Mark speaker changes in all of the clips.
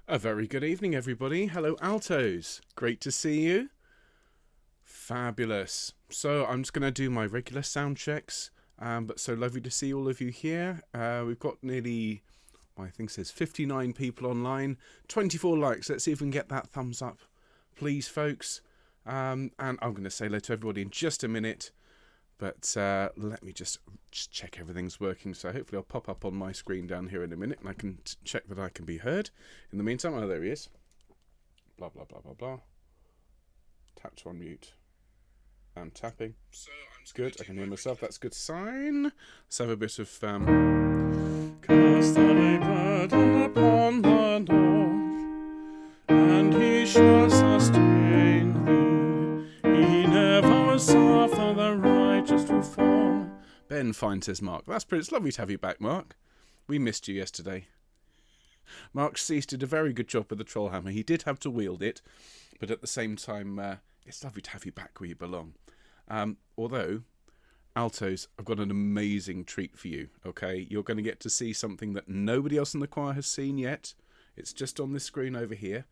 Speaker 1: A very good evening, everybody. Hello, Altos. Great to see you. Fabulous. So I'm just going to do my regular sound checks, but so lovely to see all of you here. We've got nearly, I think it says 59 people online, 24 likes. Let's see if we can get that thumbs up, please, folks. And I'm going to say hello to everybody in just a minute. But let me just check everything's working. So hopefully I'll pop up on my screen down here in a minute and I can check that I can be heard. In the meantime, oh, there he is. Blah, blah, blah, blah, blah. Tap to unmute. I'm tapping. So good. I can hear myself. That's a good sign. Let's have a bit of... Cast thy burden upon the Lord, and he shall sustain thee. He never will suffer the righteous to fall. Ben Fine says Mark. That's pretty. It's lovely to have you back, Mark. We missed you yesterday. Mark Cease did a very good job with the troll hammer. He did have to wield it, but at the same time, it's lovely to have you back where you belong. Although, Altos, I've got an amazing treat for you, okay? You're going to get to see something that nobody else in the choir has seen yet. It's just on this screen over here.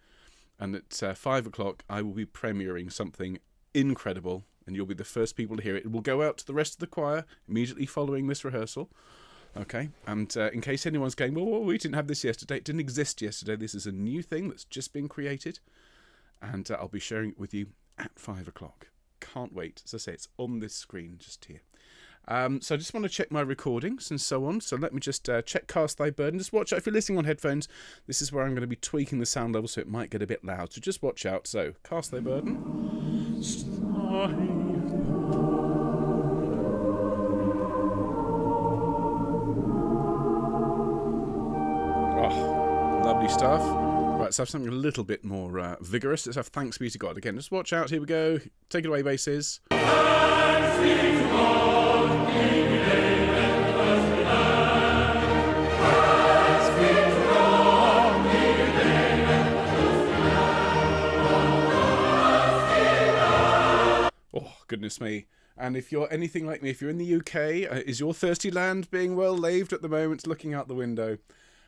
Speaker 1: And at 5 o'clock, I will be premiering something incredible, and you'll be the first people to hear it. It will go out to the rest of the choir immediately following this rehearsal. Okay, and in case anyone's going, well, we didn't have this yesterday. It didn't exist yesterday. This is a new thing that's just been created. And I'll be sharing it with you at 5 o'clock. Can't wait. As I say, it's on this screen just here. So I just want to check my recordings and so on. So let me just check Cast Thy Burden. Just watch out. If you're listening on headphones, this is where I'm going to be tweaking the sound level so it might get a bit loud. So just watch out. So, Cast Thy Burden. Oh, lovely stuff. Right, let's have something a little bit more vigorous. Let's have Thanks Be to God. Again, just watch out. Here we go. Take it away, basses. Thanks be to God. Oh, goodness me. And if you're anything like me, if you're in the UK, is your thirsty land being well laved at the moment, looking out the window?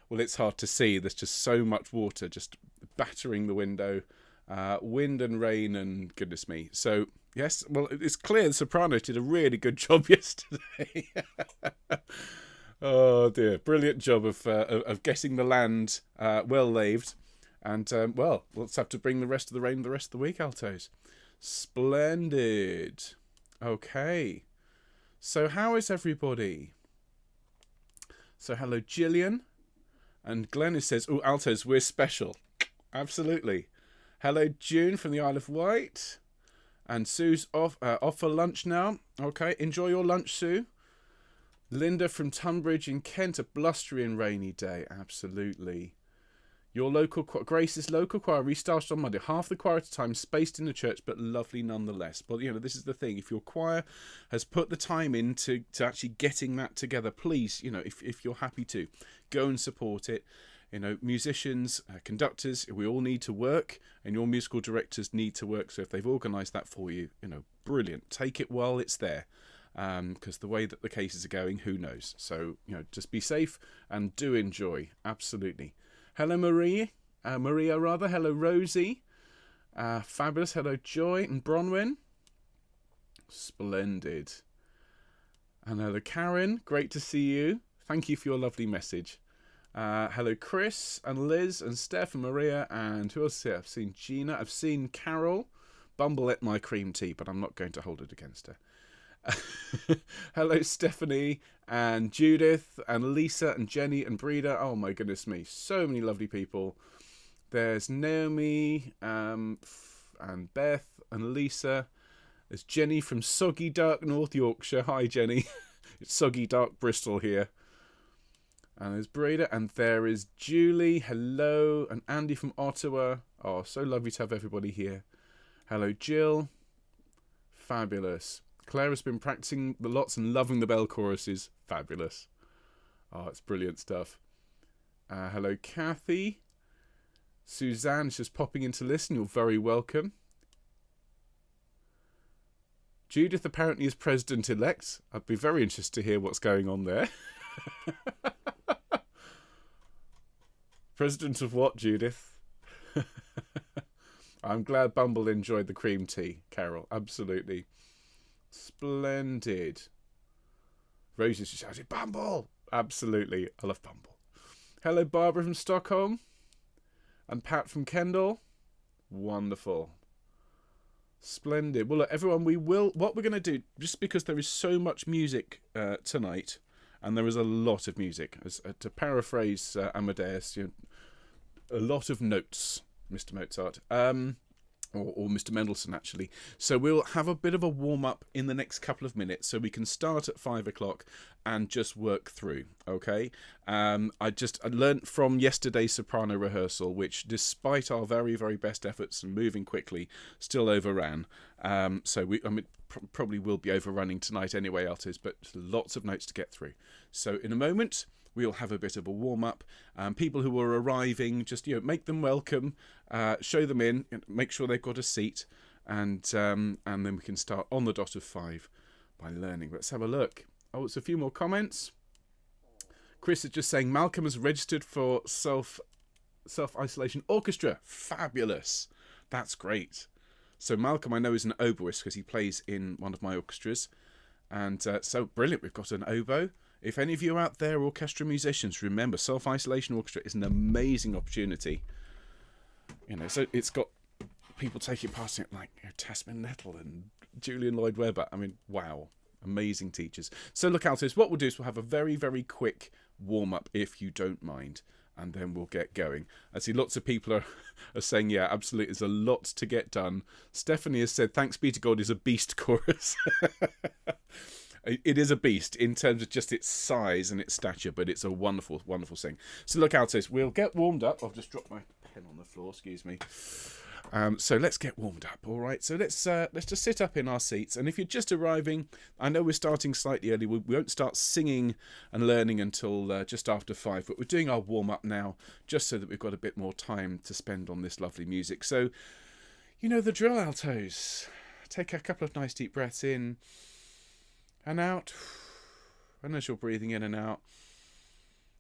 Speaker 1: Well, it's hard to see. There's just so much water just battering the window. Wind and rain and goodness me. So, yes, well, it's clear the soprano did a really good job yesterday. Oh, dear. Brilliant job of getting the land well laved. And, well, let's have to bring the rest of the rain the rest of the week, Altos. Splendid. Okay. So how is everybody? So hello, Gillian. And Glennis says, oh, Altos, we're special. Absolutely. Hello, June from the Isle of Wight. And Sue's off for lunch now. Okay, enjoy your lunch, Sue. Linda from Tunbridge in Kent, a blustery and rainy day. Absolutely. Your local Grace's local choir restarted on Monday. Half the choir at a time, spaced in the church, but lovely nonetheless. But, you know, this is the thing. If your choir has put the time in to actually getting that together, please, you know, if you're happy to, go and support it. You know, musicians, conductors, we all need to work, and your musical directors need to work. So if they've organised that for you, you know, brilliant. Take it while it's there. Because the way that the cases are going, who knows? So, you know, just be safe and do enjoy. Absolutely. Hello, Maria. Hello, Rosie. Fabulous. Hello, Joy and Bronwyn. Splendid. And hello, Karen. Great to see you. Thank you for your lovely message. Hello, Chris and Liz and Steph and Maria. And who else here? I've seen Gina. I've seen Carol. Bumble ate my cream tea, but I'm not going to hold it against her. Hello, Stephanie and Judith and Lisa and Jenny and Breda. Oh my goodness me, so many lovely people. There's Naomi and Beth and Lisa. There's Jenny from Soggy Dark, North Yorkshire. Hi, Jenny. It's Soggy Dark, Bristol here. And there's Breda, and there is Julie. Hello, and Andy from Ottawa. Oh, so lovely to have everybody here. Hello, Jill. Fabulous. Claire has been practicing the lots and loving the bell choruses. Fabulous. Oh, it's brilliant stuff. Hello, Kathy. Suzanne's just popping in to listen. You're very welcome. Judith apparently is president-elect. I'd be very interested to hear what's going on there. President of what, Judith? I'm glad Bumble enjoyed the cream tea, Carol. Absolutely. Splendid. Roses just shouted, Bumble! Absolutely. I love Bumble. Hello, Barbara from Stockholm. And Pat from Kendal. Wonderful. Splendid. Well, look, everyone, what we're going to do, just because there is so much music tonight, and there is a lot of music, to paraphrase Amadeus, a lot of notes, Mr. Mozart. Or Mr. Mendelssohn, actually. So we'll have a bit of a warm-up in the next couple of minutes, so we can start at 5 o'clock and just work through, okay? I learnt from yesterday's soprano rehearsal, which, despite our very, very best efforts and moving quickly, still overran. Probably will be overrunning tonight anyway, altos, but lots of notes to get through. So in a moment, we'll have a bit of a warm-up. People who are arriving, just make them welcome, show them in, make sure they've got a seat, and then we can start on the dot of 5 by learning. Let's have a look. Oh, it's a few more comments. Chris is just saying Malcolm has registered for self-isolation orchestra. Fabulous. That's great. So Malcolm, I know, is an oboist because he plays in one of my orchestras, and so brilliant. We've got an oboe. If any of you out there are orchestra musicians, remember, Self-Isolation Orchestra is an amazing opportunity. So it's got people taking part in it like Tasman Nettle and Julian Lloyd Webber. I mean, wow, amazing teachers. So look, altos, what we'll do is we'll have a very, very quick warm-up, if you don't mind, and then we'll get going. I see lots of people are saying, yeah, absolutely, there's a lot to get done. Stephanie has said, thanks be to God, is a beast chorus. It is a beast in terms of just its size and its stature, but it's a wonderful, wonderful thing. So look, altos, we'll get warmed up. I've just dropped my pen on the floor, excuse me. So let's get warmed up, all right? So let's just sit up in our seats. And if you're just arriving, I know we're starting slightly early. We won't start singing and learning until just after 5, but we're doing our warm-up now just so that we've got a bit more time to spend on this lovely music. So, you know the drill, altos. Take a couple of nice deep breaths in and out, and as you're breathing in and out,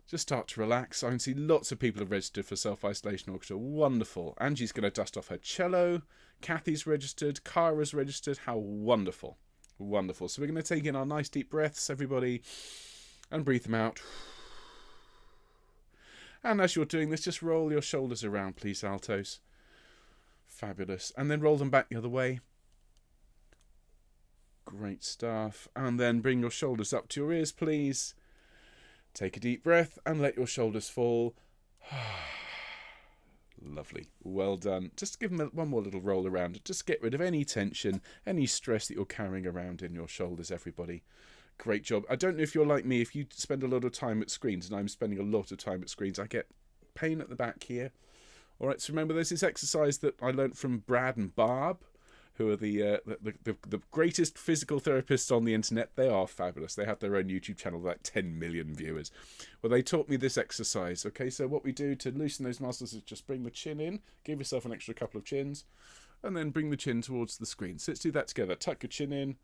Speaker 1: just start to relax. I can see lots of people have registered for Self-Isolation Orchestra. Wonderful. Angie's going to dust off her cello. Kathy's registered. Kara's registered. How wonderful. Wonderful. So we're going to take in our nice deep breaths, everybody, and breathe them out. And as you're doing this, just roll your shoulders around, please, altos. Fabulous. And then roll them back the other way. Great stuff. And then bring your shoulders up to your ears, please. Take a deep breath and let your shoulders fall. Lovely. Well done. Just give them one more little roll around. Just get rid of any tension, any stress that you're carrying around in your shoulders, everybody. Great job. I don't know if you're like me. If you spend a lot of time at screens, and I'm spending a lot of time at screens, I get pain at the back here. All right, so remember, there's this exercise that I learnt from Brad and Barb, who are the greatest physical therapists on the internet. They are fabulous. They have their own YouTube channel, like 10 million viewers. Well, they taught me this exercise. Okay, so what we do to loosen those muscles is just bring the chin in, give yourself an extra couple of chins, and then bring the chin towards the screen. So let's do that together. Tuck your chin in,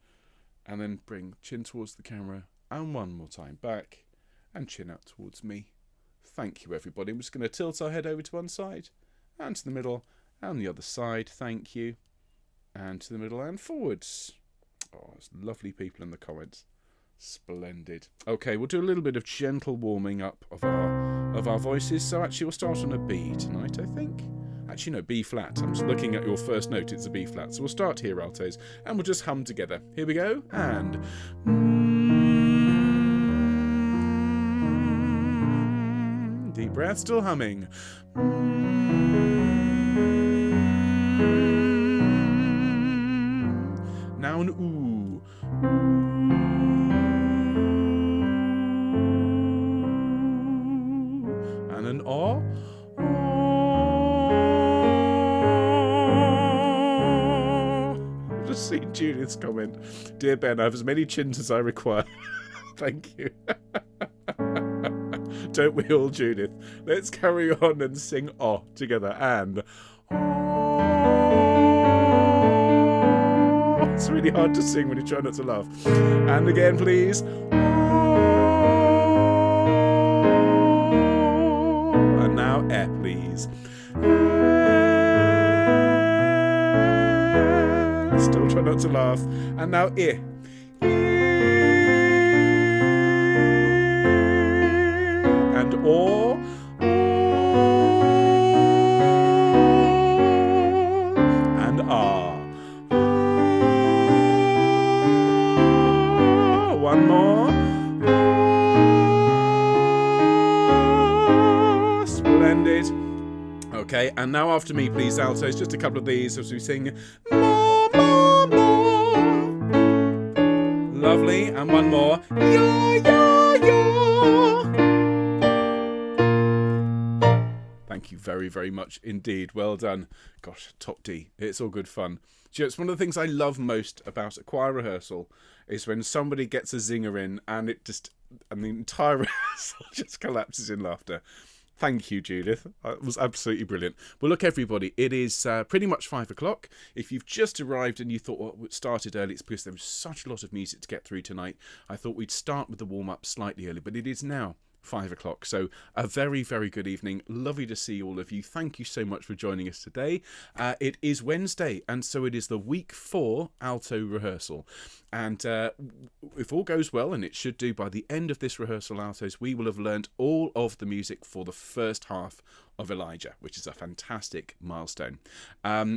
Speaker 1: and then bring chin towards the camera, and one more time back, and chin out towards me. Thank you, everybody. I'm just going to tilt our head over to one side, and to the middle, and the other side. Thank you. And to the middle and forwards. Oh, it's lovely people in the comments. Splendid. Okay, we'll do a little bit of gentle warming up of our voices. So actually we'll start on a B tonight, I think. Actually, no, B flat. I'm just looking at your first note. It's a B flat. So we'll start here, altos, and we'll just hum together. Here we go. And deep breath, still humming. Now an ooh. And an aw. Just see Judith's comment. Dear Ben, I have as many chins as I require. Thank you. Don't we all, Judith? Let's carry on and sing aw together. And it's really hard to sing when you try not to laugh. And again, please. And now, please. to laugh. And now ear. And or. And ah. One more. Splendid. Okay, and now after me, please, altos. Just a couple of these as we sing. More, more, more. Lovely, and one more. Ya, ya, ya. Thank you very, very much indeed. Well done. Gosh, top D. It's all good fun. Do you know, it's one of the things I love most about a choir rehearsal is when somebody gets a zinger in and the entire rehearsal just collapses in laughter. Thank you, Judith. It was absolutely brilliant. Well, look, everybody, it is pretty much 5 o'clock. If you've just arrived and you thought, well, it started early, it's because there was such a lot of music to get through tonight. I thought we'd start with the warm-up slightly early, but it is now 5 o'clock. So a very, very good evening. Lovely to see all of you. Thank you so much for joining us today. It is Wednesday, and so it is the week 4 Alto rehearsal. And if all goes well, and it should do by the end of this rehearsal, altos, we will have learnt all of the music for the first half of Elijah, which is a fantastic milestone.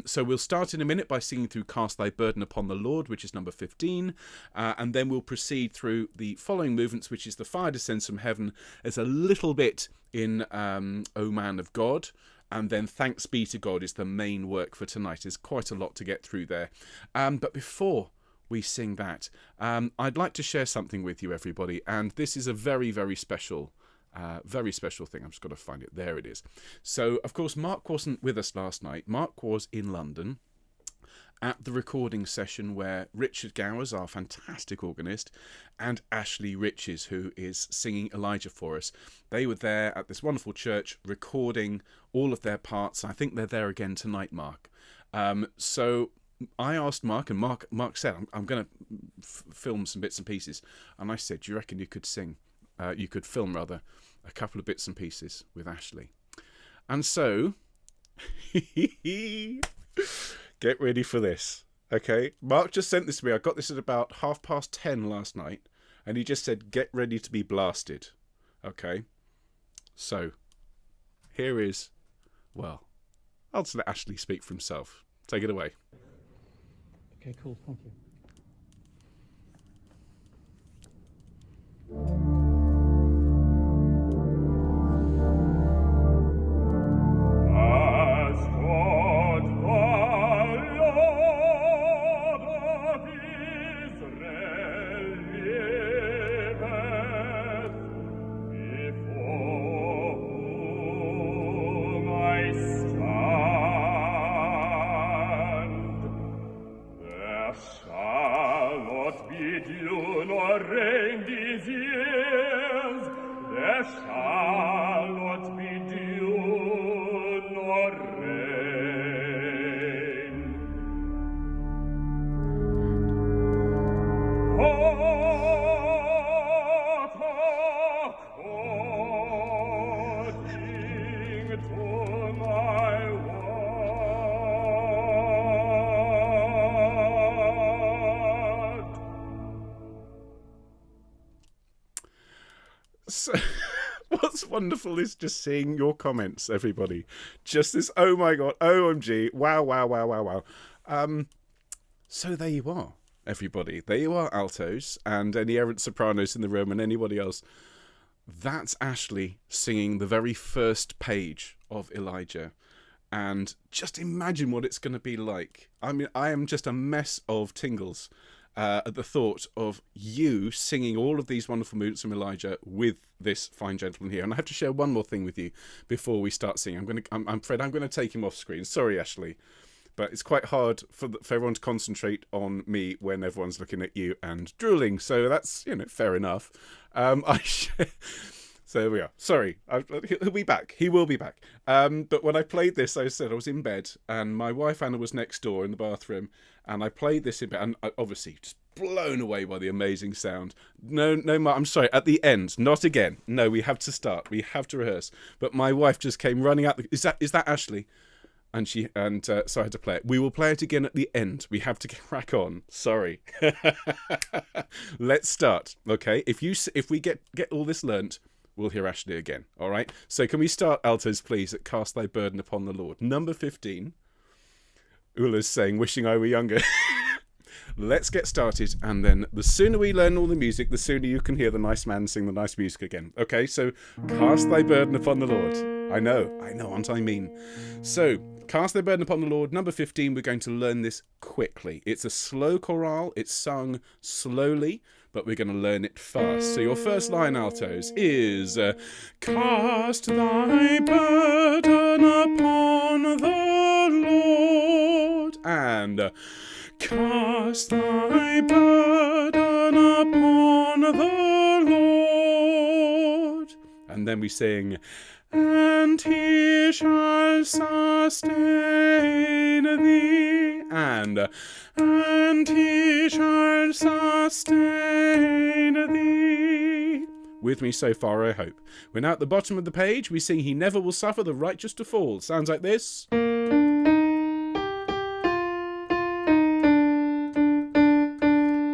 Speaker 1: So we'll start in a minute by singing through Cast Thy Burden Upon the Lord, which is number 15, and then we'll proceed through the following movements, which is The Fire Descends from Heaven. There's a little bit in O Man of God, and then Thanks Be to God is the main work for tonight. There's quite a lot to get through there. But before we sing that, I'd like to share something with you, everybody, and this is a very, very special thing. I've just got to find it. There it is. So, of course, Mark wasn't with us last night. Mark was in London at the recording session where Richard Gowers, our fantastic organist, and Ashley Riches, who is singing Elijah for us, they were there at this wonderful church recording all of their parts. I think they're there again tonight, Mark. So I asked Mark, and Mark said, I'm going to film some bits and pieces. And I said, do you reckon you could sing? You could film, rather, a couple of bits and pieces with Ashley. And so, get ready for this, okay? Mark just sent this to me. I got this at about 10:30 last night, and he just said, get ready to be blasted, okay? So, here is, well, I'll just let Ashley speak for himself. Take it away.
Speaker 2: Okay, cool, thank you.
Speaker 1: So, what's wonderful is just seeing your comments, everybody. Just this, oh my God, OMG, wow, wow, wow, wow, wow. So there you are, everybody. There you are, altos, and any errant sopranos in the room, and anybody else. That's Ashley singing the very first page of Elijah. And just imagine what it's going to be like. I mean, I am just a mess of tingles at the thought of you singing all of these wonderful movements from Elijah with this fine gentleman here. And I have to share one more thing with you before we start singing. I'm afraid I'm going to take him off screen. Sorry, Ashley. But it's quite hard for everyone to concentrate on me when everyone's looking at you and drooling. So that's, fair enough. So there we are. Sorry, he'll be back. He will be back. But when I played this, I said I was in bed, and my wife Anna was next door in the bathroom, and I played this in bed, and obviously just blown away by the amazing sound. No, Mark, I'm sorry. At the end, not again. No, we have to start. We have to rehearse. But my wife just came running out. Is that Ashley? So I had to play it. We will play it again at the end. We have to crack on. Sorry. Let's start. Okay. If we get all this learnt, we'll hear Ashley again. All right. So can we start, altos, please, at Cast Thy Burden Upon the Lord. Number 15. Ula's saying, wishing I were younger. Let's get started, and then the sooner we learn all the music, the sooner you can hear the nice man sing the nice music again. Okay, so cast thy burden upon the Lord. I know, aren't I mean? So, cast thy burden upon the Lord, number 15, we're going to learn this quickly. It's a slow chorale, it's sung slowly, but we're going to learn it fast. So your first line, altos, is cast thy burden upon the Lord, and cast thy burden upon the Lord. And then we sing, and he shall sustain thee. And he shall sustain thee. With me so far, I hope. We're now at the bottom of the page. We sing, he never will suffer the righteous to fall. Sounds like this.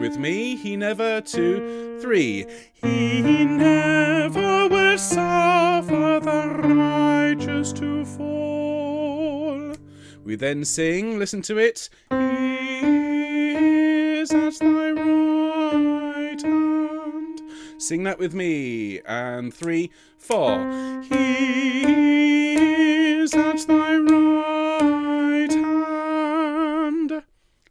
Speaker 1: With me, he never, 2, 3. He never will suffer the righteous to fall. We then sing, listen to it. He is at thy right hand. Sing that with me. And 3, 4. He is at thy right hand.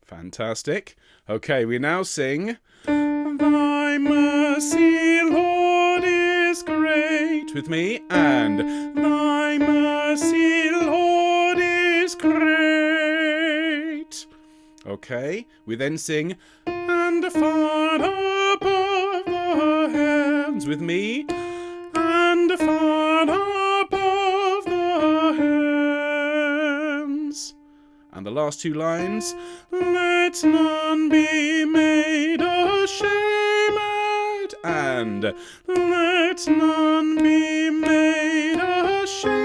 Speaker 1: Fantastic. Okay, we now sing, thy mercy, Lord, is great. With me. And thy mercy, Lord, is great. Okay, we then sing, and far above the heavens. With me. And far above the heavens. And the last two lines, let none be made ashamed, and let none be made ashamed.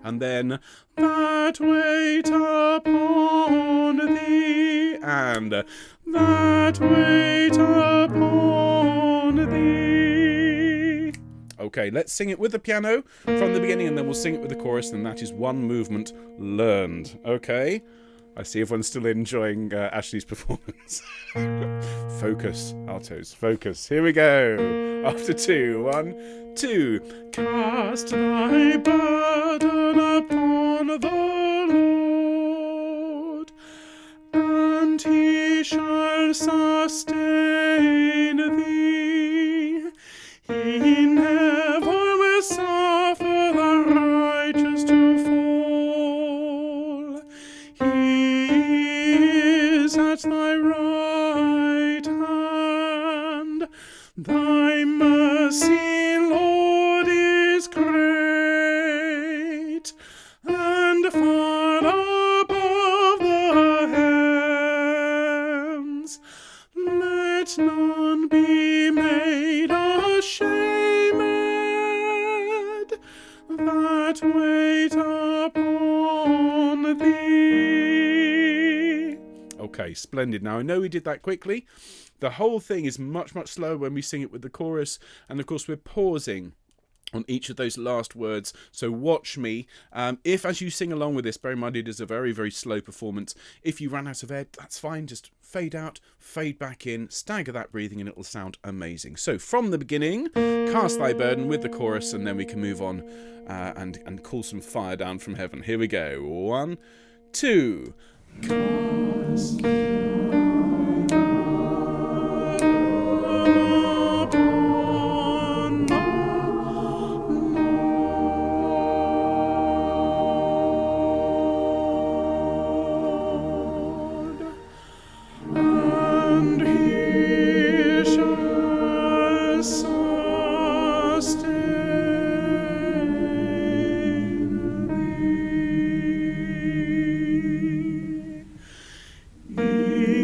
Speaker 1: And then, that wait upon thee, and that wait upon thee. Okay, let's sing it with the piano from the beginning, and then we'll sing it with the chorus, and that is one movement learned. Okay? I see everyone's still enjoying Ashley's performance. Focus, altos, focus. Here we go. After 2, 1, 2. Cast thy burden upon the Lord, and he shall sustain thee. He never will suffer the righteous to fall. He is at thy right hand. Thy mercy, Lord, is great, and far above the heavens. Let none be made ashamed that wait upon thee. Okay, splendid. Now, I know we did that quickly. The whole thing is much, much slower when we sing it with the chorus. And, of course, we're pausing on each of those last words. So watch me. If, as you sing along with this, bear in mind it is a very, very slow performance. If you run out of air, that's fine. Just fade out, fade back in, stagger that breathing, and it will sound amazing. So from the beginning, cast thy burden with the chorus, and then we can move on and call some fire down from heaven. Here we go. 1, 2. Cast sustain thee.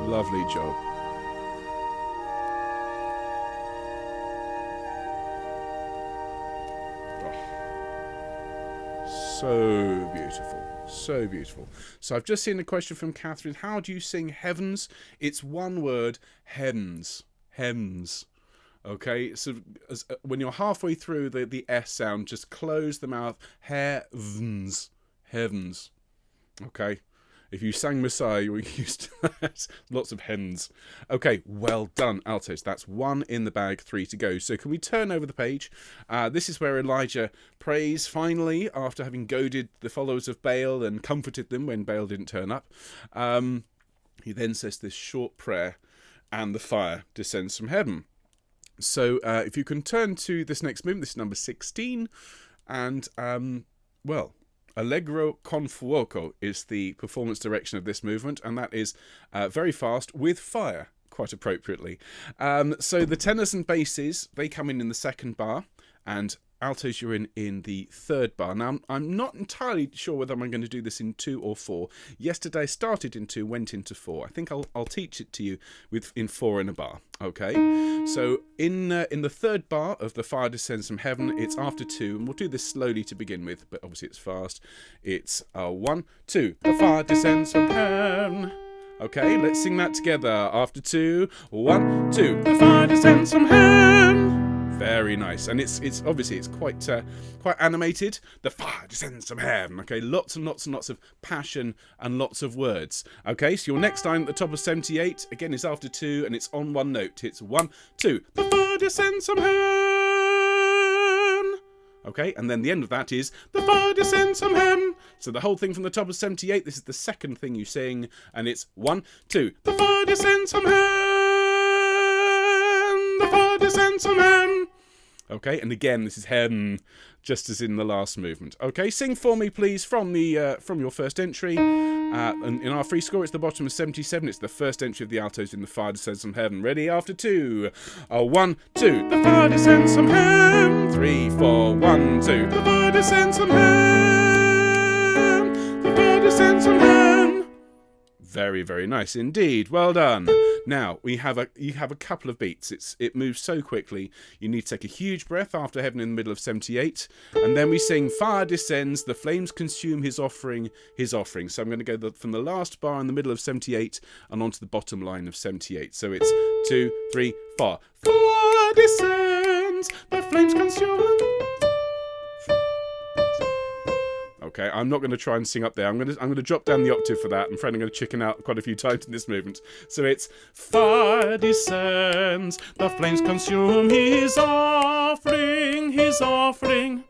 Speaker 1: Lovely job. So beautiful. So beautiful. So I've just seen a question from Catherine. How do you sing heavens? It's one word, hems. Hems. Okay, so when you're halfway through the S sound, just close the mouth. Heavens. Heavens. Okay. If you sang Messiah, you were used to that. Lots of hens. Okay, well done, altos. That's 1 in the bag, 3 to go. So can we turn over the page? This is where Elijah prays, finally, after having goaded the followers of Baal and comforted them when Baal didn't turn up. He then says this short prayer, and the fire descends from heaven. So if you can turn to this next movement, this is number 16, and, well... Allegro con fuoco is the performance direction of this movement, and that is very fast with fire, quite appropriately. So the tenors and basses, they come in the second bar, and altos you're in the third bar. Now, I'm not entirely sure whether I'm going to do this in 2 or 4. Yesterday I started in 2, went into 4. I think I'll teach it to you in 4 in a bar. Okay, so in the third bar of the fire descends from heaven, it's after 2, and we'll do this slowly to begin with, but obviously it's fast. It's 1, 2, the fire descends from heaven. Okay, let's sing that together. After 2, 1, 2, the fire descends from heaven. Very nice, and it's obviously it's quite animated. The fire descends from heaven. Okay, lots and lots and lots of passion and lots of words. Okay, so your next line at the top of 78 again is after 2, and it's on 1 note. It's 1, 2. The fire descends from heaven. Okay, and then the end of that is the fire descends from heaven. So the whole thing from the top of 78. This is the second thing you sing, and it's 1, 2. The fire descends from heaven. The fire descends from heaven. Okay, and again, this is heaven, just as in the last movement. Okay, sing for me, please, from your first entry. And in our free score, it's the bottom of 77. It's the first entry of the altos in the fire descends from heaven. Ready? After 2. 1, 2. The fire descends from heaven. 3, 4. 1, 2. The fire descends from heaven. The fire descends from heaven. Very, very nice indeed. Well done. Now you have a couple of beats. It moves so quickly. You need to take a huge breath after heaven in the middle of 78, and then we sing fire descends, the flames consume his offering, his offering. So I'm going to go from the last bar in the middle of 78 and onto the bottom line of 78. So it's 2, 3, 4. Fire descends, the flames consume. Okay, I'm not going to try and sing up there. I'm going to drop down the octave for that. I'm afraid I'm going to chicken out quite a few times in this movement. So it's fire descends, the flames consume his offering, his offering.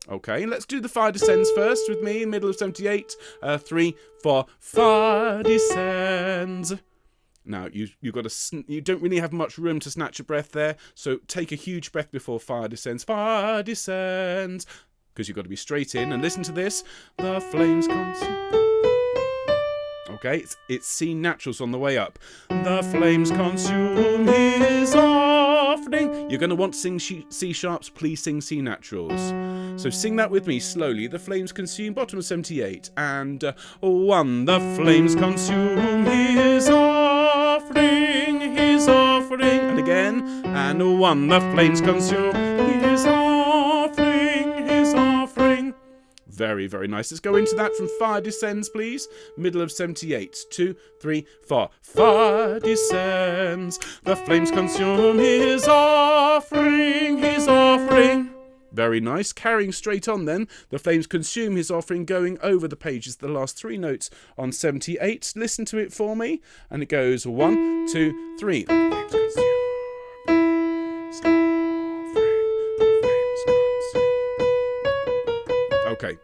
Speaker 1: Okay, let's do the fire descends first with me, middle of 78. 3, 4, fire descends. Now you don't really have much room to snatch a breath there, so take a huge breath before fire descends. Fire descends. Because you've got to be straight in, and listen to this. The flames consume. Okay, it's C naturals on the way up. The flames consume his offering. You're going to want to sing C sharps. Please sing C naturals. So sing that with me slowly. The flames consume, bottom of 78. And 1. The flames consume his offering, his offering. And again. And 1. The flames consume his offering, his offering. Very, very nice. Let's go into that from fire descends, please. Middle of 78. 2, 3, 4. Fire descends. The flames consume his offering, his offering. Very nice. Carrying straight on then. The flames consume his offering, going over the pages, the last 3 notes on 78. Listen to it for me. And it goes 1, 2, 3. The flames consume his offering. Okay,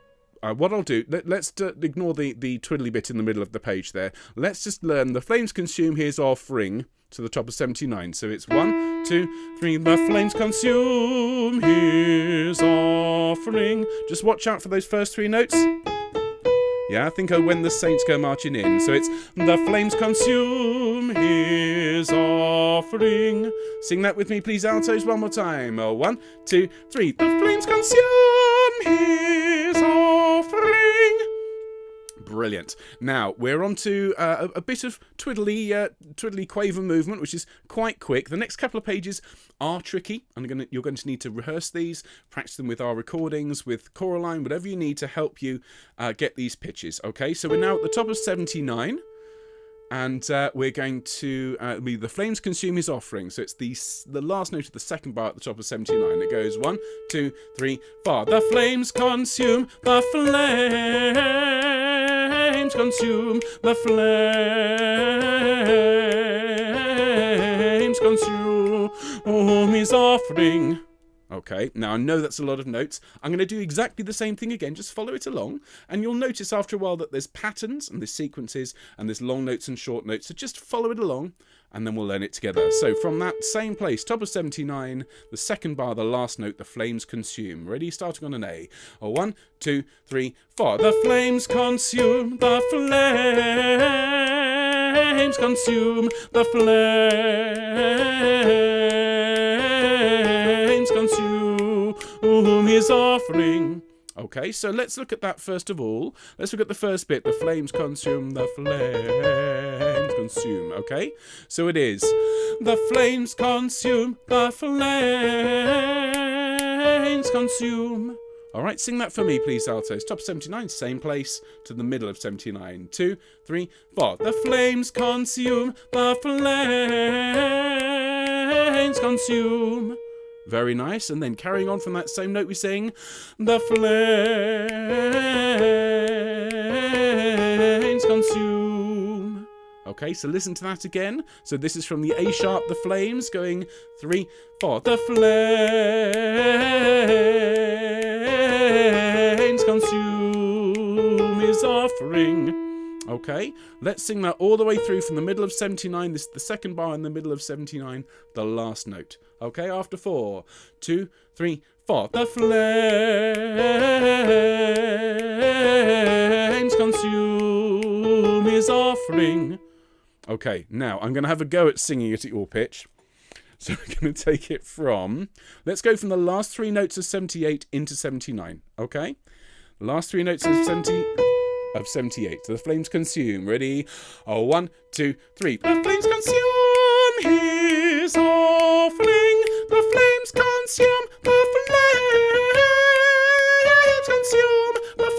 Speaker 1: what I'll do, let's ignore the twiddly bit in the middle of the page there. Let's just learn the flames consume his offering to the top of 79. So it's 1, 2, 3. The flames consume his offering. Just watch out for those first 3 notes. Yeah, think of when the saints go marching in. So it's the flames consume his offering. Sing that with me, please, altos, one more time. 1, 2, 3. The flames consume his offering. Brilliant. Now, we're on to a bit of twiddly quaver movement, which is quite quick. The next couple of pages are tricky, and you're going to need to rehearse these, practice them with our recordings, with Coraline, whatever you need to help you get these pitches. Okay, so we're now at the top of 79. And we're going to be The Flames Consume His Offering. So it's the last note of the second bar at the top of 79. It goes 1, 2, 3, 4. The flames consume, the flames consume, the flames consume His offering. Okay, now I know that's a lot of notes. I'm going to do exactly the same thing again, just follow it along, and you'll notice after a while that there's patterns and there's sequences and there's long notes and short notes, so just follow it along and then we'll learn it together. So from that same place, top of 79, the second bar, the last note, the flames consume. Ready? Starting on an A. 1, 2, 3, 4. The flames consume, the flames consume, the flames consume His offering. Okay, so let's look at that first of all. Let's look at the first bit. The flames consume, the flames consume. Okay, so it is. The flames consume, the flames consume. All right, sing that for me, please, altos. Top 79, same place to the middle of 79. 2, 3, 4. The flames consume, the flames consume. Very nice. And then carrying on from that same note, we sing, the flames consume. Okay, so listen to that again. So this is from the A sharp, the flames, going 3, 4. The flames consume His offering. Okay, let's sing that all the way through from the middle of 79. This is the second bar in the middle of 79, the last note. Okay, after 4, 2, 3, 4. The flames consume His offering. Okay, now I'm going to have a go at singing it at your pitch. So we're going to take it from, let's go from the last 3 notes of 78 into 79. Okay, last 3 notes of 78. So the flames consume. Ready? 1, 2, 3. The flames consume His offering. The flames consume. The flames consume. The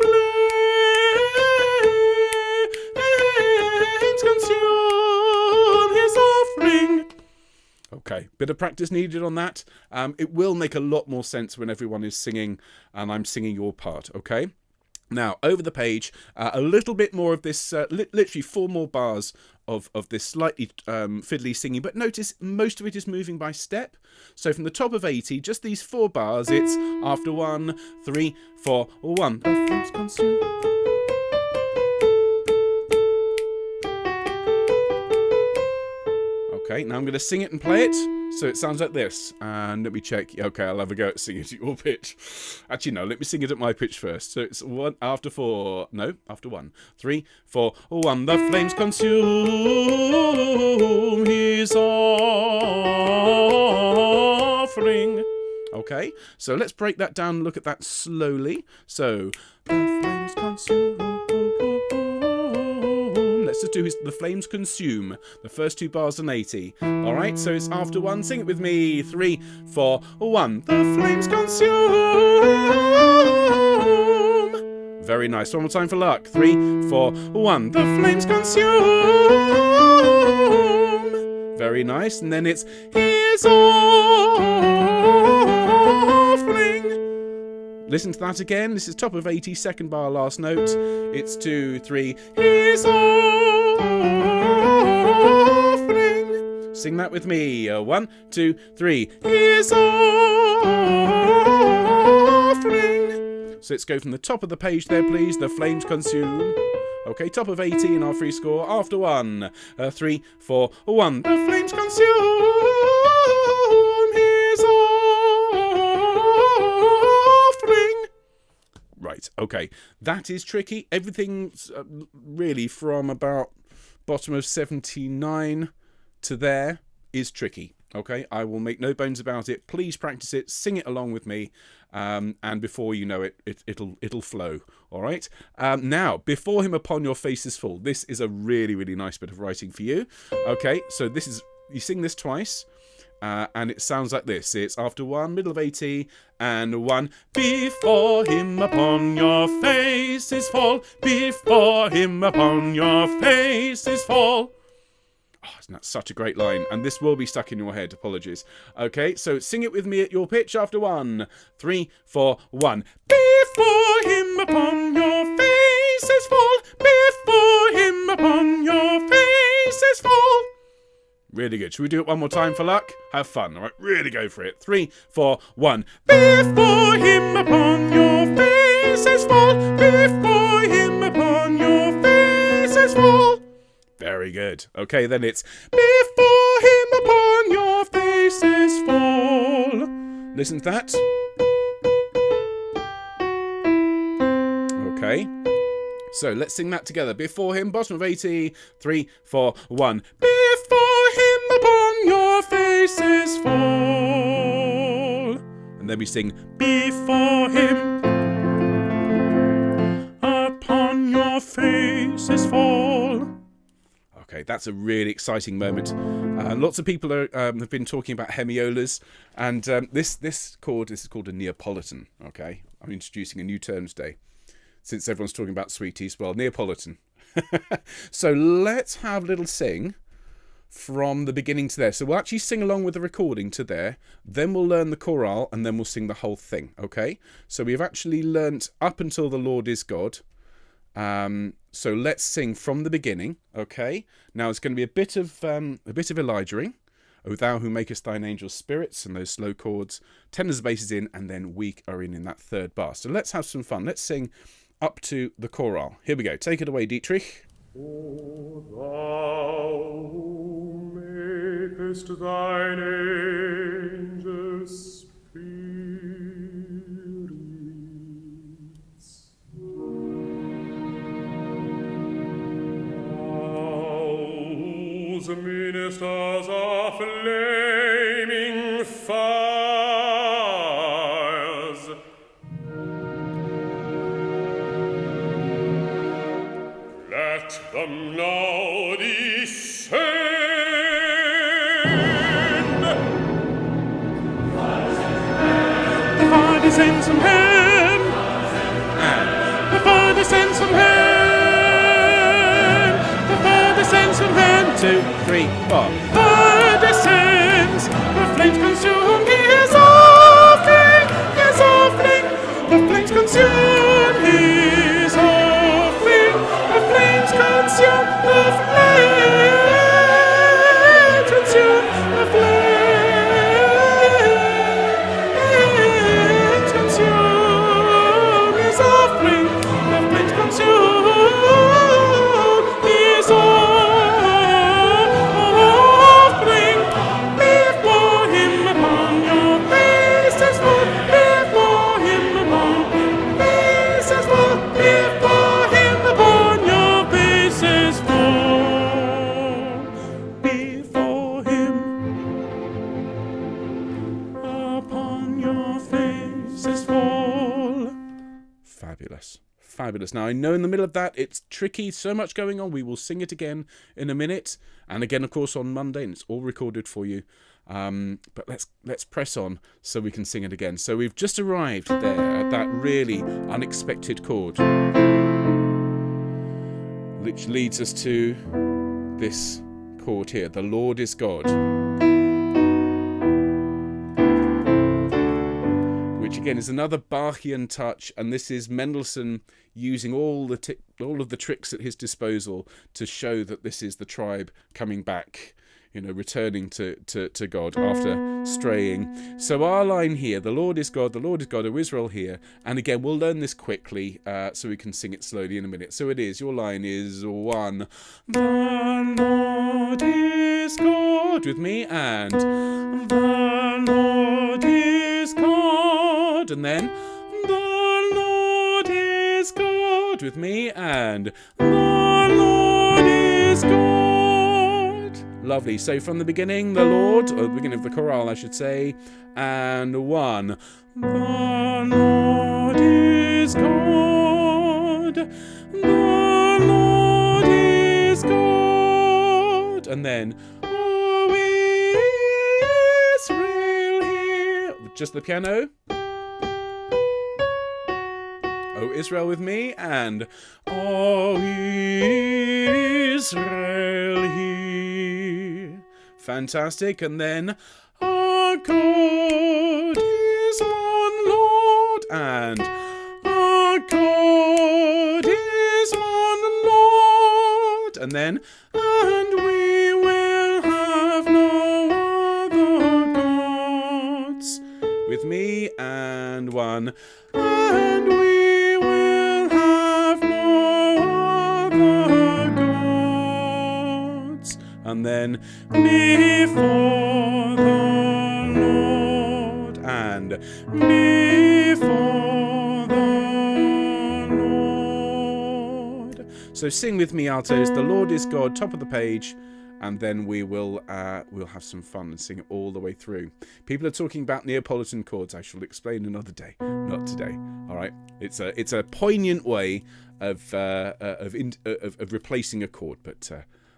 Speaker 1: flames consume His offering. Okay, bit of practice needed on that. It will make a lot more sense when everyone is singing and I'm singing your part. Okay. Now, over the page, a little bit more of this, literally 4 more bars of this slightly fiddly singing, but notice most of it is moving by step. So from the top of 80, just these 4 bars, it's after 1, 3, 4, 1. The flames consume. Okay, now I'm going to sing it and play it, so it sounds like this. And let me check. Okay, I'll have a go at singing it at your pitch. Actually, no, let me sing it at my pitch first. So it's 1 after 4. No, after 1, 3, 4, 1. The flames consume His offering. Okay, so let's break that down and look at that slowly. So the flames consume. Let's just do the flames consume. The first 2 bars on 80. All right, so it's after 1. Sing it with me. 3, 4, 1. The flames consume. Very nice. One more time for luck. 3, 4, 1. The flames consume. Very nice. And then it's His offering. Listen to that again. This is top of 80, second bar, last note. It's 2, 3. His offering. Sing that with me. 1, 2, 3. His offering. So let's go from the top of the page there, please. The flames consume. Okay, top of 80 in our free score. After 1, 3, 4, 1. The flames consume His offering. Right, okay. That is tricky. Everything's really from about bottom of 79 to there is tricky. Okay, I will make no bones about it. Please practice it, sing it along with me, and before you know it, it'll flow. All right. Now, before him upon your faces fall. This is a really, really nice bit of writing for you. Okay, so this is, you sing this twice. And it sounds like this. It's after 1, middle of 80, and 1. Before him upon your faces fall. Before him upon your faces fall. Oh, isn't that such a great line? And this will be stuck in your head. Apologies. Okay, so sing it with me at your pitch after 1, 3, 4, 1. Before him upon your faces fall. Before him upon your faces fall. Really good. Should we do it one more time for luck? Have fun. All right, really go for it. 3, 4, 1. Before him upon your faces fall. Before him upon your faces fall. Very good. Okay, then it's before him upon your faces fall. Listen to that. Okay. So let's sing that together. Before him, bottom of 80. 3, 4, 1. Before him upon your faces fall. And then we sing before him upon your faces fall. Okay, that's a really exciting moment. Lots of people have been talking about hemiolas, and this chord is called a Neapolitan. Okay, I'm introducing a new term today, since everyone's talking about sweeties. Well, Neapolitan. So let's have a little sing from the beginning to there. So we'll actually sing along with the recording to there, then we'll learn the chorale, and then we'll sing the whole thing. Okay, so we've actually learnt up until the Lord is God. So let's sing from the beginning. Okay, now it's going to be a bit of Elijah-ing. O thou who makest thine angels spirits, and those slow chords, tenors, basses in, and then we are in that third bar. So let's have some fun. Let's sing up to the chorale. Here we go. Take it away, Dietrich.
Speaker 3: O thou who makest thine angels spirits, whose ministers are flaming fires, let them now descend.
Speaker 1: The fire descends from heaven. The fire descends from heaven. The fire descends from heaven. 2, 3, 4. Fire descends. The flames consume. He is offering. He is offering. The flames consume. He is offering. The flames consume. The flames consume. The flames consume. His offering. The flames consume. His offering. Before him upon your faces fall. Before him upon your faces fall. Before him upon your faces fall. Before him upon your faces fall. Fabulous. Fabulous. Now, I know in the middle of that, it's tricky, so much going on. We will sing it again in a minute. And again, of course, on Monday, and it's all recorded for you. But let's press on so we can sing it again. So we've just arrived there at that really unexpected chord, which leads us to this chord here. The Lord is God. Which again is another Bachian touch, and this is Mendelssohn using all of the tricks at his disposal to show that this is the tribe coming back, returning to God after straying. So our line here, the Lord is God, O Israel, here. And again, we'll learn this quickly so we can sing it slowly in a minute. So it is, your line is 1. The Lord is God with me, and the Lord is God, and then the Lord is God with me, and the Lord is God. Lovely. So from the beginning, the Lord, or the beginning of the chorale, I should say, and 1. The Lord is God. The Lord is God. And then, O Israel, hear. Just the piano. O Israel with me, and O Israel, hear. Fantastic. And then, our God is one Lord, and our God is one Lord. And then, and we will have no other gods. With me, and 1. And we will have no other gods. And then, before the Lord, and before the Lord. So sing with me, altos. The Lord is God, top of the page. And then we'll have some fun and sing it all the way through. People are talking about Neapolitan chords. I shall explain another day, not today. All right. It's a poignant way of replacing a chord, but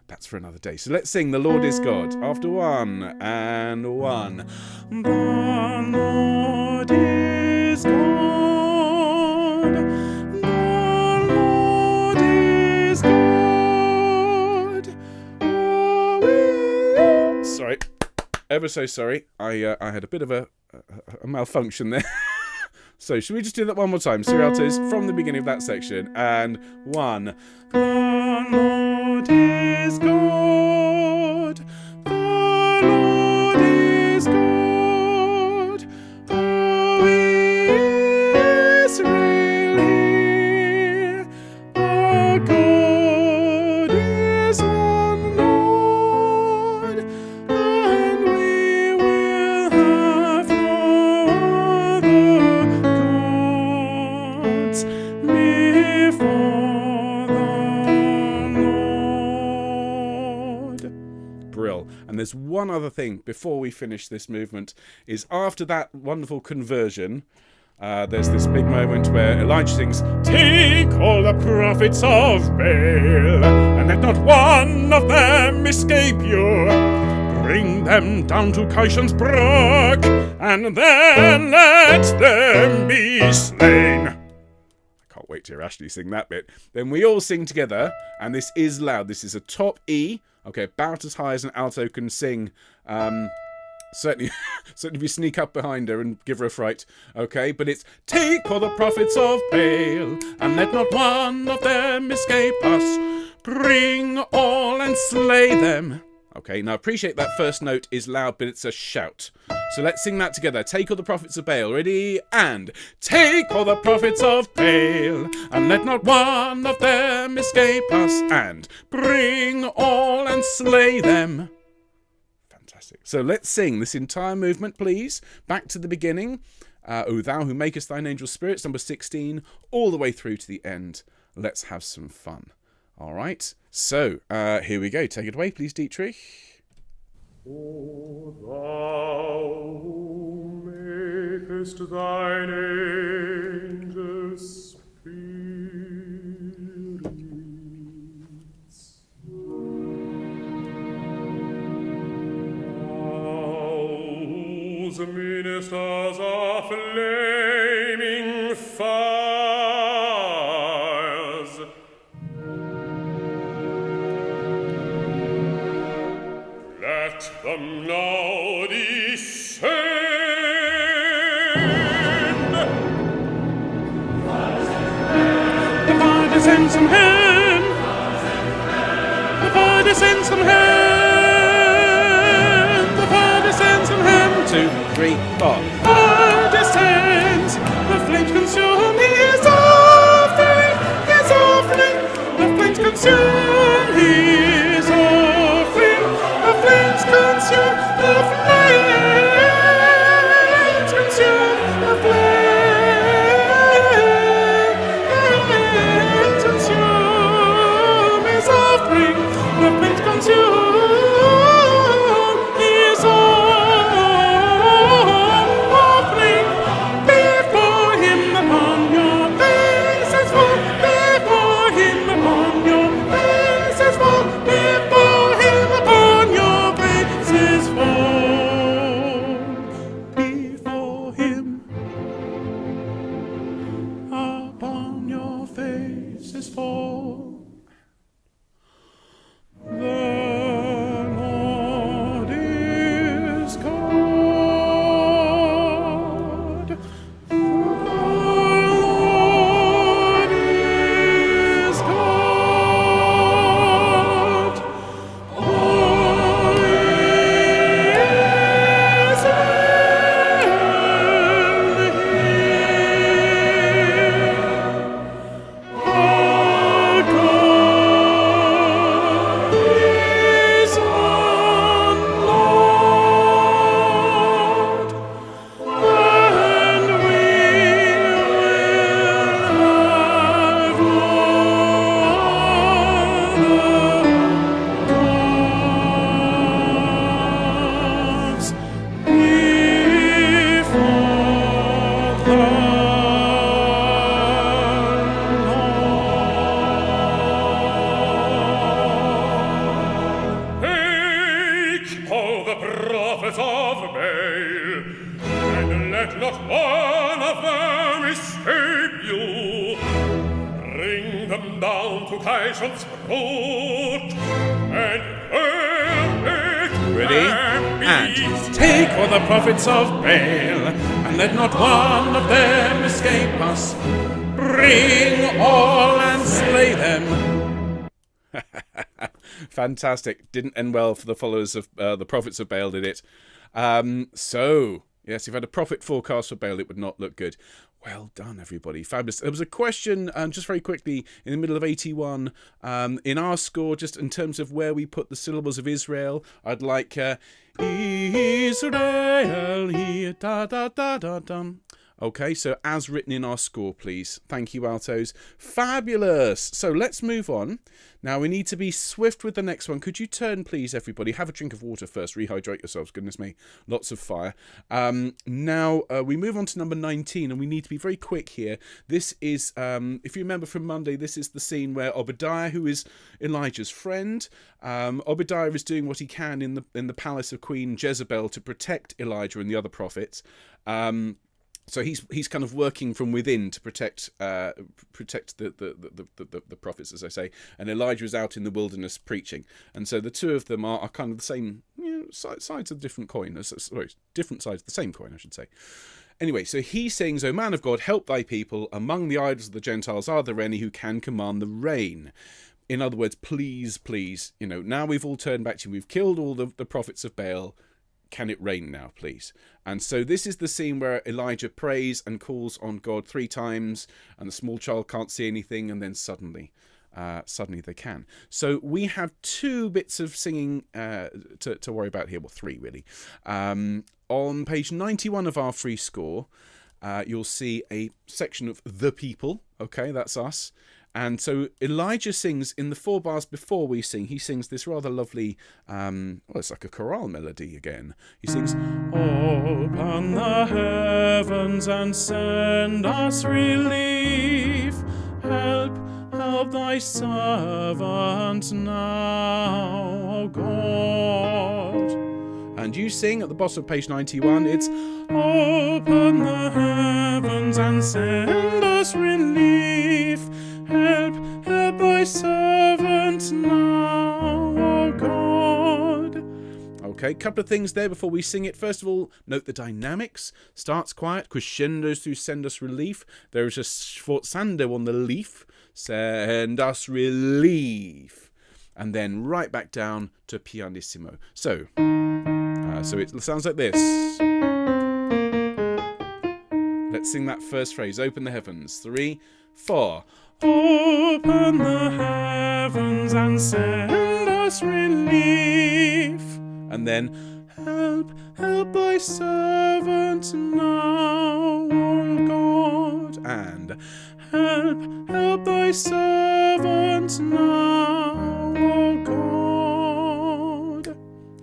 Speaker 1: that's for another day. So let's sing "The Lord is God" after 1 and 1. The Lord is God. The Lord is God. Sorry, ever so sorry. I had a bit of a malfunction there. So should we just do that one more time? Altos from the beginning of that section. And 1. The Lord is God. The Lord is God. O Israel, hear. Our God is one Lord, and we will have no other gods before the Lord. Brill. And there's one other thing before we finish this movement, is after that wonderful conversion, there's this big moment where Elijah sings, "Take all the prophets of Baal, and let not one of them escape you. Bring them down to Kishon's brook, and then let them be slain." I can't wait to hear Ashley sing that bit. Then we all sing together, and this is loud. This is a top E, okay, about as high as an alto can sing. Certainly if you sneak up behind her and give her a fright, okay? But it's, "Take all the prophets of Baal, and let not one of them escape us. Bring all and slay them." Okay, now appreciate that first note is loud, but it's a shout. So let's sing that together. Take all the prophets of Baal. Ready? And take all the prophets of Baal, and let not one of them escape us. And bring all and slay them. Fantastic. So let's sing this entire movement, please. Back to the beginning. O thou who makest thine angels spirits, number 16, all the way through to the end. Let's have some fun. All right. So here we go. Take it away, please, Dietrich.
Speaker 3: O thou who makest thine angels spirits, whose ministers are flaming fires, let them now descend.
Speaker 1: The fire descends from heaven. The fire descends from heaven. The fire descends from heaven. 2, 3, 4. Fire descends. The flames consume. He is offering. He is offering. The flames consume. He is offering. The flames consume. The flames consume. The flames consume. His offering. The flames consume.
Speaker 3: prophets of Baal, and let not one of them escape you. Bring them down to Caesar's court, and
Speaker 1: Ready? And take all the prophets of Baal, and let not one of them escape us. Bring all and slay them. Fantastic. Didn't end well for the followers of the prophets of Baal, did it? So, yes, if you had a prophet forecast for Baal, it would not look good. Well done, everybody. Fabulous. There was a question, just very quickly, in the middle of 81, in our score, just in terms of where we put the syllables of Israel. I'd like Israel, here, da da da da dum. Okay, so as written in our score, please. Thank you, altos. Fabulous. So let's move on. Now we need to be swift with the next one. Could you turn, please, everybody? Have a drink of water first. Rehydrate yourselves. Goodness me. Lots of fire. Now we move on to number 19, and we need to be very quick here. This is, if you remember from Monday, this is the scene where Obadiah, who is Elijah's friend, Obadiah is doing what he can in the palace of Queen Jezebel to protect Elijah and the other prophets. So he's kind of working from within to protect the prophets, as I say. And Elijah is out in the wilderness preaching. And so the two of them are kind of the same, sides of the different coin. Sorry, different sides of the same coin, I should say. Anyway, so he sings, O man of God, help thy people. Among the idols of the Gentiles are there any who can command the rain? In other words, please, please, now we've all turned back to you. We've killed all the prophets of Baal. Can it rain now, please? And so this is the scene where Elijah prays and calls on God 3 times, and the small child can't see anything, and then suddenly they can. So we have 2 bits of singing to worry about here. Well, 3 really. On page 91 of our free score, you'll see a section of the people. Okay, that's us. And so Elijah sings in the 4 bars before we sing. He sings this rather lovely, it's like a chorale melody again. He sings, Open the heavens and send us relief. Help thy servant now, O God. And you sing at the bottom of page 91, it's open the heavens and send us relief. Help thy servant now, O God. Okay, couple of things there before we sing it. First of all, note the dynamics. Starts quiet, crescendos through send us relief. There is a sforzando on the leaf. Send us relief. And then right back down to pianissimo. So it sounds like this. Let's sing that first phrase. Open the heavens. 3, 4. Open the heavens and send us relief. And then, help thy servant now, O God. And help thy servant now, O God.